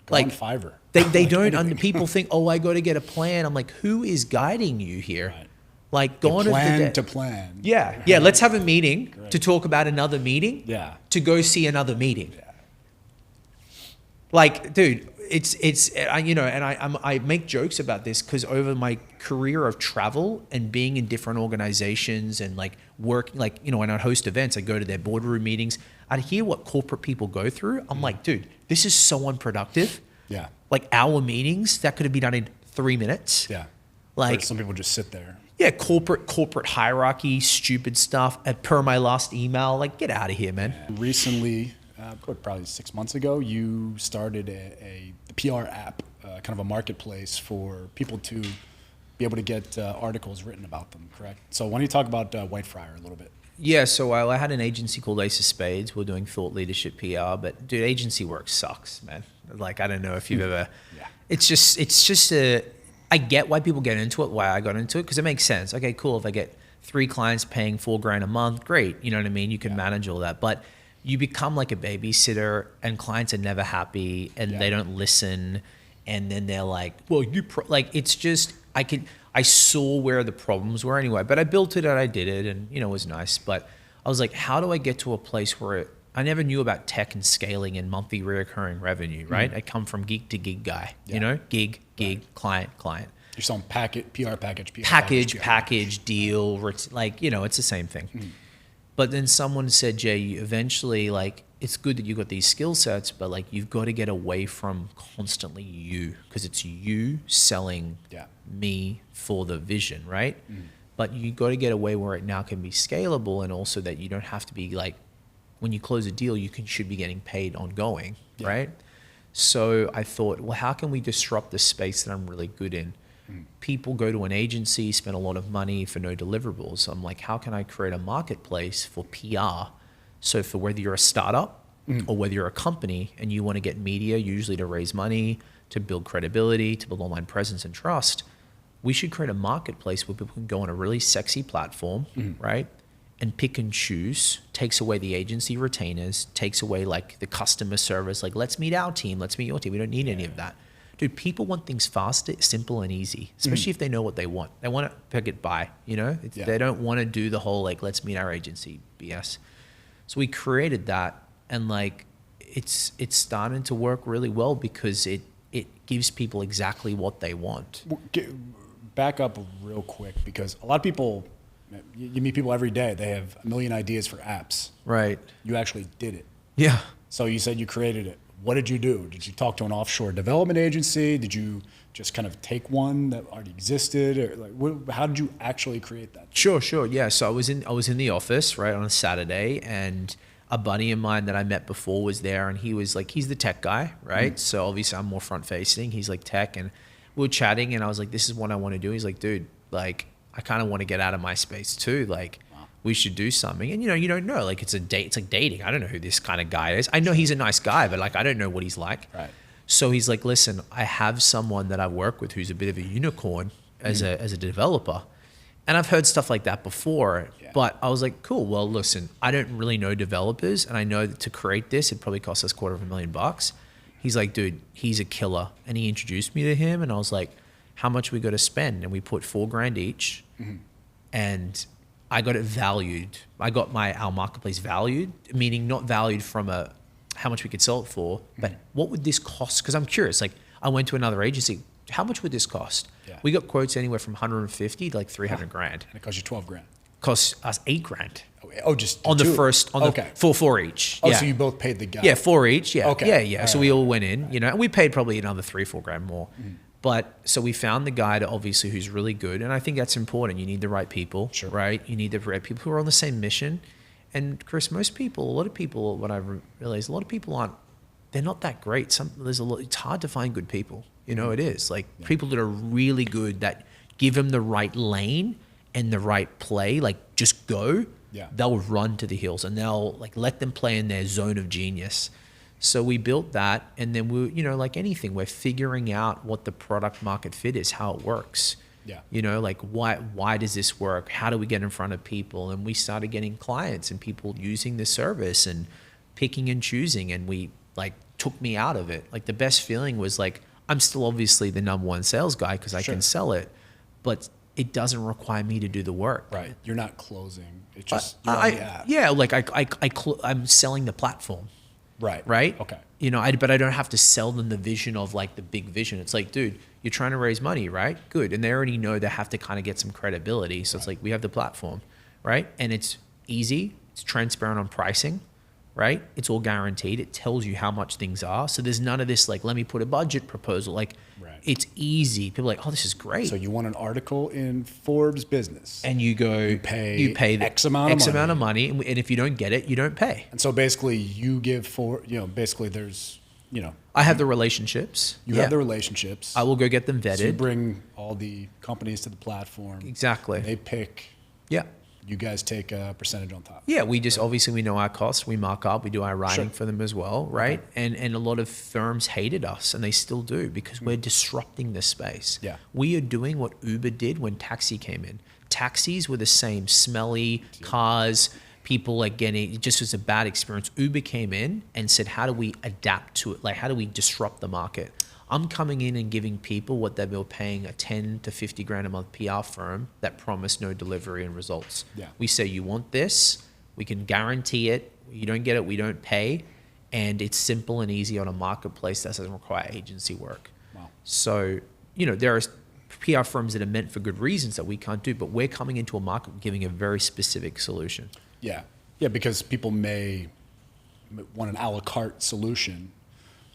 Go on Fiverr. They don't, people think, oh, I got to get a plan. I'm like, who is guiding you here? Right. Like, go on to plan. Yeah. Yeah. Let's have a meeting to talk about another meeting. Yeah. To go see another meeting. Yeah. Like, dude, I make jokes about this because over my career of travel and being in different organizations and like work, like, when I host events, I go to their boardroom meetings. I'd hear what corporate people go through. I'm like, dude, this is so unproductive. Yeah. Like, our meetings that could have been done in 3 minutes. Yeah. Like, some people just sit there. Yeah, corporate hierarchy, stupid stuff. Per my last email, like, get out of here, man. Recently, probably 6 months ago, you started a PR app, kind of a marketplace for people to be able to get articles written about them, correct? So why don't you talk about White Friar a little bit? Yeah, so I had an agency called Ace of Spades. We're doing thought leadership PR, but dude, agency work sucks, man. Like, I don't know if you've ever. Yeah. It's just I get why people get into it, why I got into it, because it makes sense. Okay, cool. If I get 3 clients paying $4,000 a month, great. You know what I mean? You can manage all that. But you become like a babysitter and clients are never happy and they don't listen. And then they're like, well, it's just, I saw where the problems were anyway, but I built it and I did it and, it was nice. But I was like, how do I get to a place where I never knew about tech and scaling and monthly recurring revenue, right? I come from geek to gig guy, gig, client. You're selling PR package, deal, like, it's the same thing. But then someone said, Jay, eventually, like, it's good that you got these skill sets, but like, you've got to get away from constantly you, because it's you selling me for the vision, right? But you got to get away where it now can be scalable, and also that you don't have to be like, when you close a deal, should be getting paid ongoing, right? So I thought, well, how can we disrupt the space that I'm really good in? People go to an agency, spend a lot of money for no deliverables. So I'm like, how can I create a marketplace for PR? So for whether you're a startup or whether you're a company and you want to get media, usually to raise money, to build credibility, to build online presence and trust, we should create a marketplace where people can go on a really sexy platform, right? And pick and choose, takes away the agency retainers, takes away like the customer service, like, let's meet our team, let's meet your team. We don't need any of that. Dude, people want things fast, simple, and easy, especially if they know what they want. They want to pick it by, They don't want to do the whole, like, let's meet our agency BS. So we created that, and like, it's starting to work really well because it gives people exactly what they want. Back up real quick, because a lot of people, you meet people every day, they have a million ideas for apps. Right. You actually did it. Yeah. So you said you created it. What did you do? Did you talk to an offshore development agency? Did you just kind of take one that already existed, or like, how did you actually create that? Sure. Yeah. So I was in the office, right, on a Saturday, and a buddy of mine that I met before was there, and he was like, he's the tech guy, right? So obviously I'm more front facing. He's like tech, and we were chatting, and I was like, this is what I want to do. He's like, dude, like, I kind of want to get out of my space too. Like, we should do something. And you don't know, like, it's like dating. I don't know who this kind of guy is. I know he's a nice guy, but like, I don't know what he's like. Right. So he's like, listen, I have someone that I work with who's a bit of a unicorn as a developer. And I've heard stuff like that before, but I was like, cool. Well, listen, I don't really know developers, and I know that to create this, it probably cost us $250,000. He's like, dude, he's a killer. And he introduced me to him, and I was like, how much we got to spend? And we put $4,000 each, and I got it valued. I got our marketplace valued, meaning not valued from how much we could sell it for, but what would this cost? Because I'm curious. Like, I went to another agency. How much would this cost? Yeah. We got quotes anywhere from 150 to like $300,000. And it cost you $12,000. Cost us $8,000. Oh, just on two. The first on okay. the four each. Oh, so you both paid the guy. Yeah, 4 each. Yeah. Okay. Yeah. So we all went in, and we paid probably another $3-4,000 more. But so we found the guy to obviously who's really good, and I think that's important. You need the right people, right? You need the right people who are on the same mission. And Chris, a lot of people, what I've realized, a lot of people they're not that great. It's hard to find good people. It is like people that are really good, that give them the right lane and the right play, like just go. Yeah. they'll run to the hills and they'll like let them play in their zone of genius. So we built that, and then we, you know, like anything, we're figuring out what the product market fit is, how it works. Yeah. You know, like why does this work? How do we get in front of people? And we started getting clients and people using the service and picking and choosing, and we like took me out of it. Like the best feeling was like, I'm still obviously the number one sales guy because I can sell it, but it doesn't require me to do the work. Right. You're not closing. It's just you're on the app. Yeah, like I'm selling the platform. Right. Right. Okay. You know, but I don't have to sell them the vision of like the big vision. It's like, dude, you're trying to raise money, right? Good. And they already know they have to kind of get some credibility. So it's like, we have the platform, right? And it's easy. It's transparent on pricing, right? It's all guaranteed. It tells you how much things are. So there's none of this like, let me put a budget proposal. Like, it's easy. People are like, oh, this is great. So you want an article in Forbes Business, and you go, you pay the X amount of money, and if you don't get it, you don't pay. And so basically, you give basically there's, I have the relationships. You have the relationships. I will go get them vetted. So you bring all the companies to the platform. Exactly. They pick. Yeah. You guys take a percentage on top. Yeah, we just obviously we know our costs. We mark up. We do our writing for them as well, right? Okay. And a lot of firms hated us, and they still do, because we're disrupting the space. Yeah. We are doing what Uber did when taxi came in. Taxis were the same, smelly cars. People like getting, it just was a bad experience. Uber came in and said, how do we adapt to it? Like, how do we disrupt the market? I'm coming in and giving people what they were paying a 10 to 50 grand a month PR firm that promised no delivery and results. Yeah. We say, you want this, we can guarantee it. You don't get it, we don't pay. And it's simple and easy on a marketplace that doesn't require agency work. Wow. So, there are PR firms that are meant for good reasons that we can't do, but we're coming into a market giving a very specific solution. Yeah. Yeah, because people may want an a la carte solution.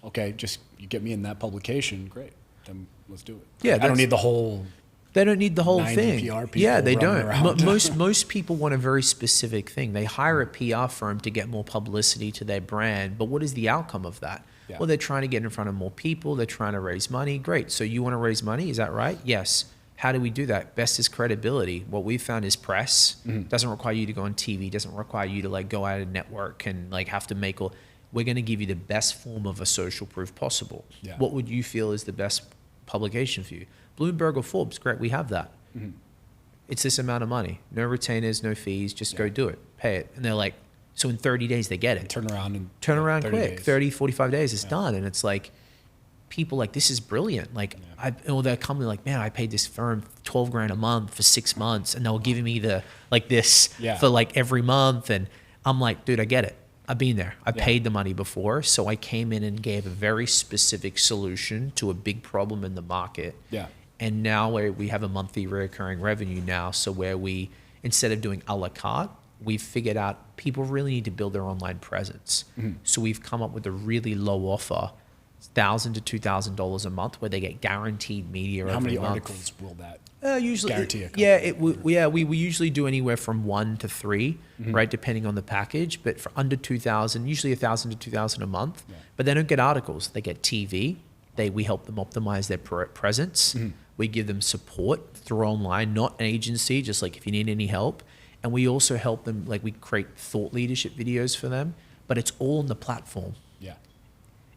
Okay, just you get me in that publication, great. Then let's do it. Yeah, I don't need the whole. They don't need the whole 90 thing. PR people Yeah, they running don't. around. Most people want a very specific thing. They hire a PR firm to get more publicity to their brand, but what is the outcome of that? Yeah. Well, they're trying to get in front of more people. They're trying to raise money. Great. So you want to raise money? Is that right? Yes. How do we do that? Best is credibility. What we found is press. Doesn't require you to go on TV. Doesn't require you to like go out and network and like have to make all. We're going to give you the best form of a social proof possible. Yeah. What would you feel is the best publication for you? Bloomberg or Forbes? Great, we have that. It's this amount of money. No retainers, no fees. Just go do it. Pay it. And they're like, so in 30 days they get it. Turn around 30 quick. days. 30, 45 days, it's done. And it's like, people like, this is brilliant. Like, they're coming like, man, I paid this firm 12 grand a month for 6 months, and they'll give me this for like every month. And I'm like, dude, I get it. I've been there. I paid the money before. So I came in and gave a very specific solution to a big problem in the market. Yeah. And now we have a monthly recurring revenue now. So where we, instead of doing a la carte, we've figured out people really need to build their online presence. So we've come up with a really low offer, $1,000 to $2,000 a month, where they get guaranteed media every month. How many articles will that usually guarantee? We usually do anywhere from 1 to 3, right, depending on the package. But for under 2,000, usually 1,000 to 2,000 a month. Yeah. But they don't get articles; they get TV. We help them optimize their presence. We give them support through online, not an agency. Just like if you need any help, and we also help them. Like we create thought leadership videos for them, but it's all on the platform. Yeah.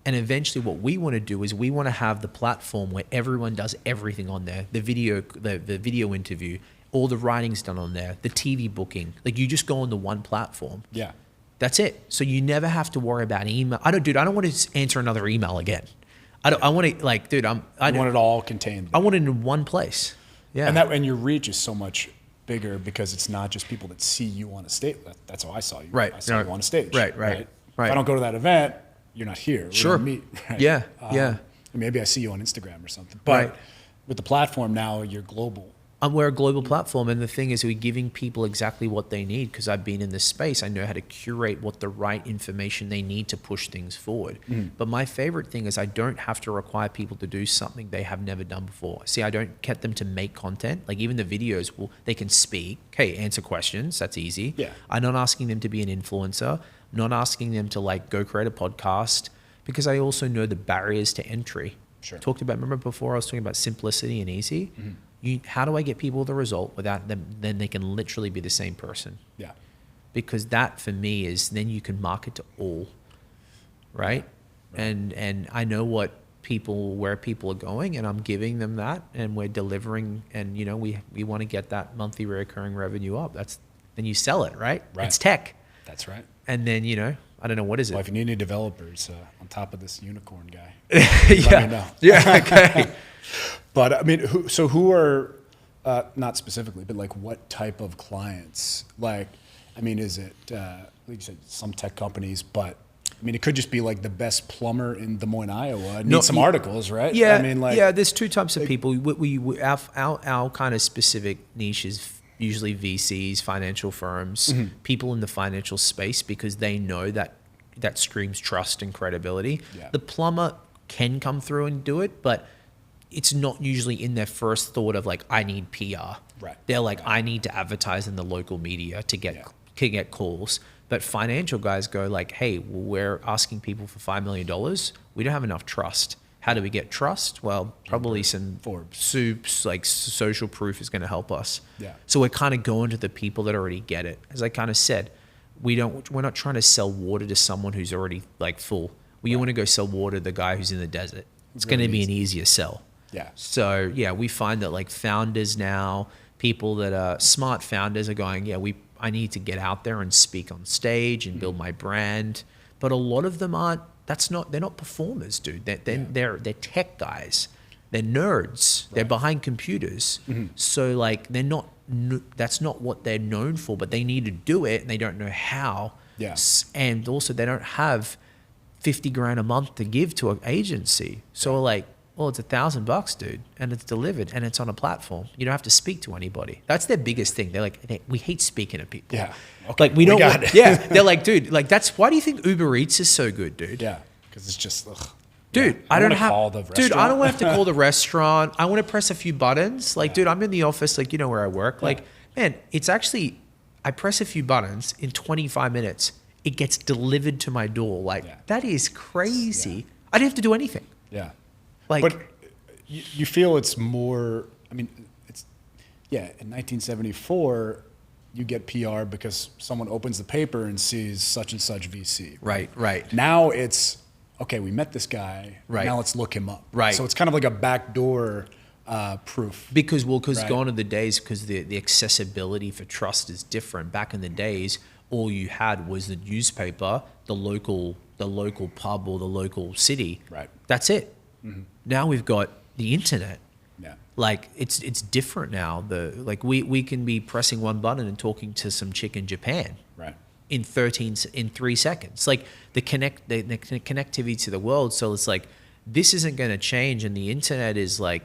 And eventually what we want to do is we want to have the platform where everyone does everything on there. The video interview, all the writing's done on there, the TV booking. Like you just go on the one platform. Yeah. That's it. So you never have to worry about email. I don't want to answer another email again. I want to like, dude, I want it all contained. I want it in one place. Yeah. And your reach is so much bigger because it's not just people that see you on a stage. That's how I saw you. Right. I saw you on a stage. Right. If I don't go to that event, you're not here. We don't meet. Right? Yeah. Maybe I see you on Instagram or something. But with the platform now, you're global. We're a global platform, and the thing is, we're giving people exactly what they need, because I've been in this space. I know how to curate what the right information they need to push things forward. But my favorite thing is I don't have to require people to do something they have never done before. See, I don't get them to make content. Like even the videos, they can speak. Hey, answer questions. That's easy. Yeah. I'm not asking them to be an influencer. I'm not asking them to like go create a podcast, because I also know the barriers to entry. Sure. Remember before I was talking about simplicity and easy? How do I get people the result without them? Then they can literally be the same person. Yeah. because that for me is then you can market to all, right? And I know where people are going, and I'm giving them that, and we're delivering, and we want to get that monthly recurring revenue up. Then you sell it, right? It's tech. That's right. And then I don't know, what is it? Well, if you need any developers on top of this unicorn guy, yeah. let me know. Yeah. Okay. But I mean, who are not specifically, but like what type of clients? Like, I mean, is it like you said, some tech companies, but I mean, it could just be like the best plumber in Des Moines, Iowa. Need some articles, right? Yeah. I mean, there's two types of people. Our kind of specific niche is usually VCs, financial firms, people in the financial space, because they know that screams trust and credibility. Yeah. The plumber can come through and do it, but it's not usually in their first thought of like, I need PR. Right. They're like, I need to advertise in the local media to get calls. But financial guys go like, hey, we're asking people for $5 million. We don't have enough trust. How do we get trust? Well, probably some Forbes. soups, like social proof is going to help us. Yeah. So we're kind of going to the people that already get it. As I kind of said, we're not trying to sell water to someone who's already like full. We want to go sell water to the guy who's in the desert. It's going to be an easier sell. Yeah. So we find that like founders now, people that are smart founders are going, I need to get out there and speak on stage and build my brand. But a lot of them they're not performers, dude. They're tech guys. They're nerds. Right. They're behind computers. So like that's not what they're known for, but they need to do it and they don't know how. Yeah. And also they don't have $50,000 a month to give to an agency. So like, well, it's $1,000, dude, and it's delivered, and it's on a platform. You don't have to speak to anybody. That's their biggest thing. They're like, we hate speaking to people. Yeah. Okay. Like we don't. Got it. Yeah. They're like, dude, like why do you think Uber Eats is so good, dude? Yeah. Because it's just, ugh. Dude, yeah. I don't have. Call the dude, I don't restaurant. have to call the restaurant. I want to press a few buttons. Like, dude, I'm in the office. Like, where I work. Like, man, it's actually. I press a few buttons in 25 minutes. It gets delivered to my door. Like that is crazy. Yeah. I didn't have to do anything. Yeah. Like. But you feel it's more, I mean, in 1974, you get PR because someone opens the paper and sees such and such VC. Right. Now it's, okay, we met this guy. Right. Now let's look him up. Right. So it's kind of like a backdoor proof. Because gone are the days, because the accessibility for trust is different. Back in the days, all you had was the newspaper, the local pub or the local city. Right. That's it. Now we've got the internet. Yeah. Like it's different now. We can be pressing one button and talking to some chick in Japan. Right. In 3 seconds. Like the connectivity to the world. So it's like, this isn't going to change. And the internet is like,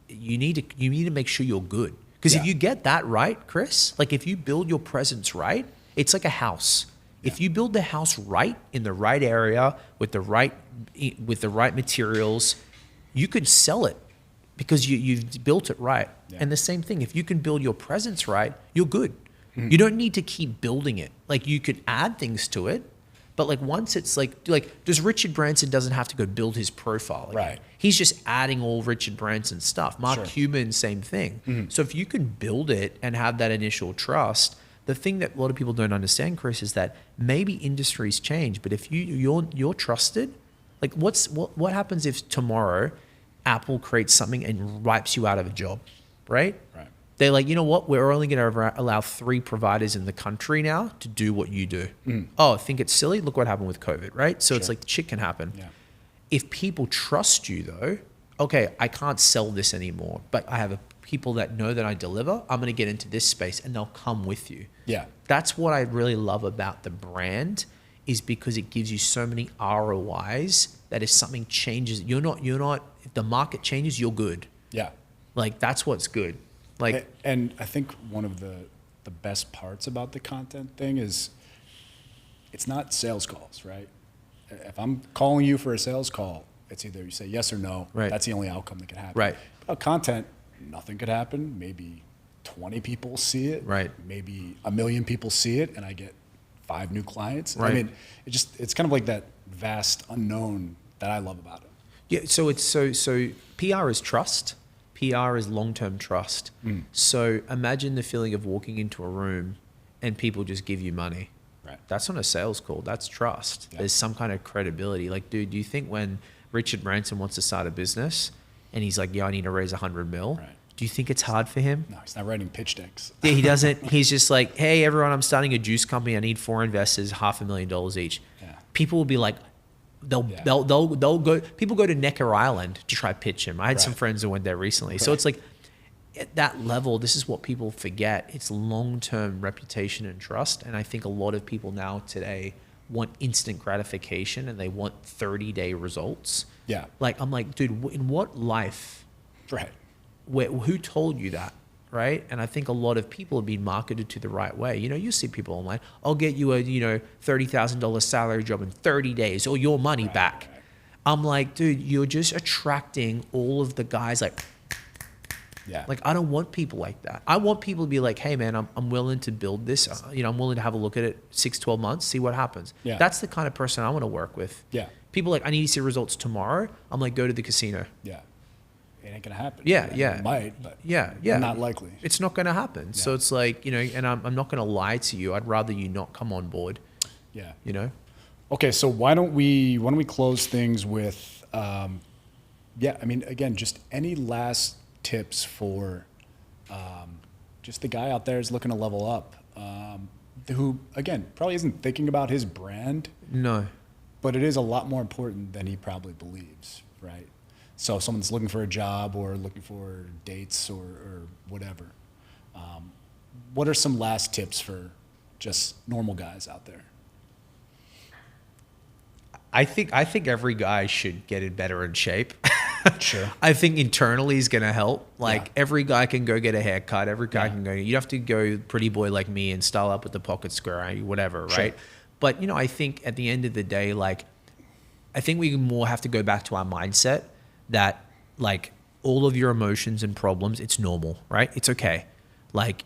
you need to make sure you're good. Because if you get that right, Chris, like if you build your presence right, it's like a house. Yeah. If you build the house right in the right area with the right materials, you could sell it because you've built it right. Yeah. And the same thing, if you can build your presence right, you're good. You don't need to keep building it. Like you could add things to it, but like once it's like does Richard Branson doesn't have to go build his profile. Right. He's just adding all Richard Branson stuff. Mark Cuban, same thing. So if you can build it and have that initial trust, the thing that a lot of people don't understand, Chris, is that maybe industries change, but if you're trusted, like what happens if tomorrow Apple creates something and wipes you out of a job, right? Right. They're like, you know what? We're only going to allow 3 providers in the country now to do what you do. Oh, think it's silly? Look what happened with COVID, right? So it's like shit can happen. Yeah. If people trust you though, okay, I can't sell this anymore, but I have people that know that I deliver. I'm going to get into this space and they'll come with you. Yeah. That's what I really love about the brand, is because it gives you so many ROIs that if something changes, you're not, if the market changes, you're good. Yeah. Like that's what's good. Like, and I think one of the best parts about the content thing is it's not sales calls, right? If I'm calling you for a sales call, it's either you say yes or no. Right. That's the only outcome that can happen. Right. But content, nothing could happen. Maybe 20 people see it. Right. Maybe 1 million people see it, and I get 5 new clients. Right. I mean, it's kind of like that vast unknown that I love about it. yeah. So it's so PR is trust. PR is long-term trust. So imagine the feeling of walking into a room and people just give you money. Right. That's not a sales call. That's trust. Yeah. There's some kind of credibility. Like, dude, do you think when Richard Branson wants to start a business and he's like, yeah, I need to raise 100 mil. Right. Do you think it's hard for him? No, he's not writing pitch decks. Yeah, he doesn't. He's just like, hey, everyone, I'm starting a juice company. I need 4 investors, $500,000 each. Yeah. People will be like, they'll go. People go to Necker Island to try pitch him. I had some Right. friends who went there recently. So it's like, at that level, this is what people forget. It's long-term reputation and trust. And I think a lot of people now today want instant gratification and they want 30-day results. Yeah. Like, I'm like, dude, in what life? Right. Who told you that, right? And I think a lot of people have been marketed to the right way. You know, you see people online, I'll get you a, $30,000 salary job in 30 days or your money back. Right. I'm like, dude, you're just attracting all of the guys like, I don't want people like that. I want people to be like, hey man, I'm willing to build this. I'm willing to have a look at it 6-12 months, see what happens. Yeah. That's the kind of person I want to work with. Yeah. People like, I need to see results tomorrow. I'm like, go to the casino. Yeah. It ain't gonna happen. Yeah, I mean, yeah. It might, but Yeah. not likely. It's not going to happen. So it's like, and I'm not going to lie to you. I'd rather you not come on board, Yeah. Okay, so why don't we close things with again, just any last tips for just the guy out there is looking to level up, who again probably isn't thinking about his brand, No. but it is a lot more important than he probably believes, right? So if someone's looking for a job or looking for dates or whatever, what are some last tips for just normal guys out there? I think every guy should get in better in shape. Sure. I think internally is going to help. Like Yeah. every guy can go get a haircut. Every guy can go. You have to go pretty boy like me and style up with the pocket square, whatever, Sure. right? But I think at the end of the day, like, I think we more have to go back to our mindset that like all of your emotions and problems, it's normal, right? It's okay. Like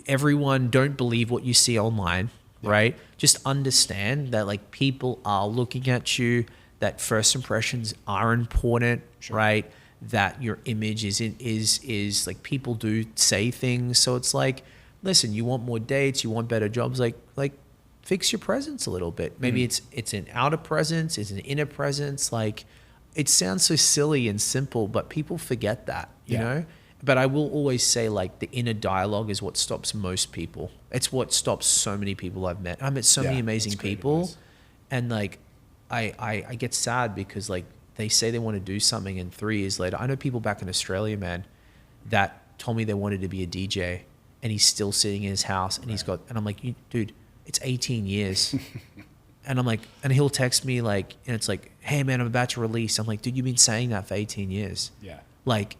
everyone don't believe what you see online, right? Just understand that like people are looking at you, that first impressions are important, right? That your image is like, people do say things. So it's like, listen, you want more dates, you want better jobs, like fix your presence a little bit. Maybe it's an outer presence, it's an inner presence. Like, it sounds so silly and simple, but people forget that, you know? But I will always say, like, the inner dialogue is what stops most people. It's what stops so many people I've met. I met so many amazing people. And like, I get sad because like they say they want to do something and 3 years later, I know people back in Australia, man, that told me they wanted to be a DJ and he's still sitting in his house and and I'm like, dude, it's 18 years. And I'm like, and he'll text me like, and it's like, hey man, I'm about to release. I'm like, dude, you've been saying that for 18 years. Yeah. Like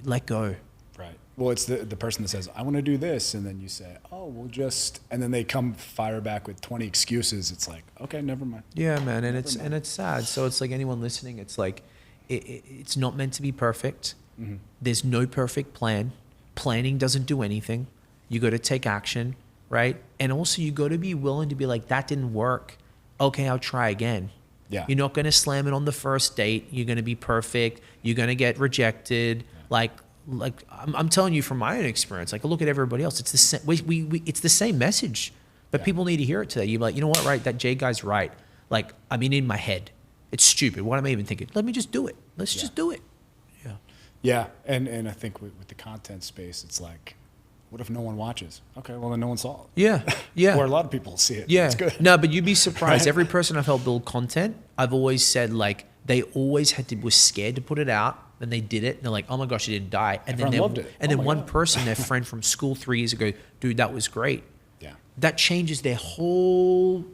let go. Right. Well, it's the person that says, I want to do this. And then you say, oh, we'll just, and then they come fire back with 20 excuses. It's like, okay, never mind. Yeah, man. And it's sad. So it's like, anyone listening, it's like, it's not meant to be perfect. Mm-hmm. There's no perfect plan. Planning doesn't do anything. You got to take action, right? And also you got to be willing to be like, that didn't work. Okay, I'll try again. Yeah. You're not going to slam it on the first date. You're going to be perfect. You're going to get rejected. Yeah. Like I'm telling you from my own experience, like, look at everybody else. It's the same, it's the same message, but people need to hear it today. You're like, you know what, right? That Jay guy's right. Like, I mean, in my head, it's stupid. What am I even thinking? Let me just do it. Let's just do it. Yeah. Yeah. And I think with the content space, it's like, what if no one watches? Okay, well then no one saw it. Yeah. Yeah. Or a lot of people see it. Yeah. It's good. No, but you'd be surprised. Every person I've helped build content, I've always said, like, they always were scared to put it out. Then they did it, and they're like, "Oh my gosh, it didn't die." And Everyone loved it. And then one person, their friend from school 3 years ago, dude, that was great. Yeah. That changes their whole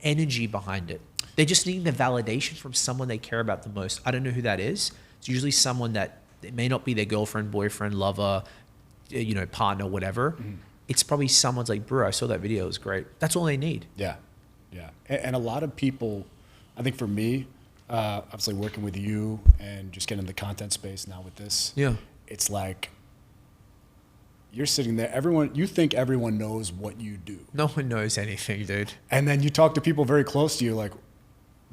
energy behind it. They just need the validation from someone they care about the most. I don't know who that is. It's usually someone that it may not be their girlfriend, boyfriend, lover, partner, whatever. Mm-hmm. It's probably someone's like, "Bro, I saw that video. It was great." That's all they need. Yeah. Yeah. And a lot of people, I think for me, obviously working with you and just getting in the content space now with this, it's like you're sitting there, you think everyone knows what you do. No one knows anything, dude. And then you talk to people very close to you, like, do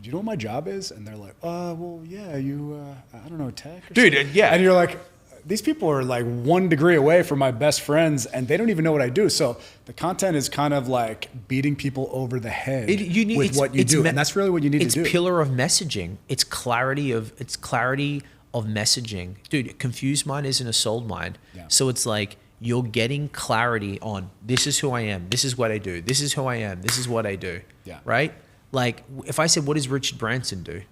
you know what my job is? And they're like, well, yeah, I don't know, tech? Dude, yeah. And you're like, these people are like 1 degree away from my best friends and they don't even know what I do. So the content is kind of like beating people over the head with what you do. And that's really what you need to do. It's pillar of messaging. It's clarity of messaging. Dude, confused mind isn't a sold mind. Yeah. So it's like you're getting clarity on this is who I am. This is what I do. This is who I am. This is what I do. Yeah. Right? Like if I said, what does Richard Branson do?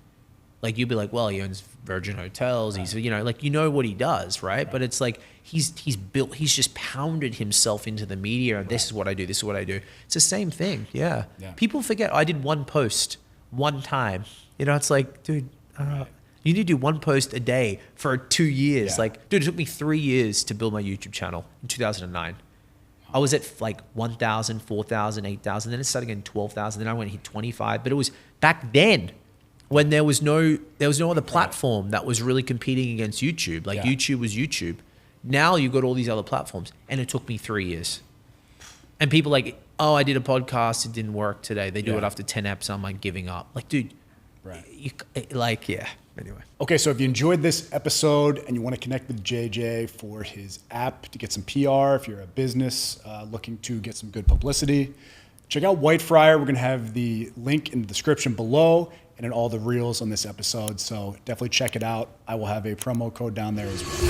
Like you'd be like, well, he owns Virgin Hotels. Right. He's, like, what he does, right? But it's like he's just pounded himself into the media. And this is what I do. This is what I do. It's the same thing. Yeah. People forget. I did one post one time. It's like, dude, you need to do one post a day for 2 years. Yeah. Like, dude, it took me 3 years to build my YouTube channel in 2009. I was at like 1,000, 4,000, 8,000. Then it started getting 12,000. Then I went and hit 25. But it was back then, when there was no other platform that was really competing against YouTube. Like YouTube was YouTube. Now you've got all these other platforms, and it took me 3 years. And people like, oh, I did a podcast, it didn't work today. They do it after 10 episodes. I'm like giving up. Like, dude, Anyway. Okay, so if you enjoyed this episode and you want to connect with JayJay for his app to get some PR, if you're a business looking to get some good publicity, check out White Friar. We're going to have the link in the description below and in all the reels on this episode. So definitely check it out. I will have a promo code down there as well.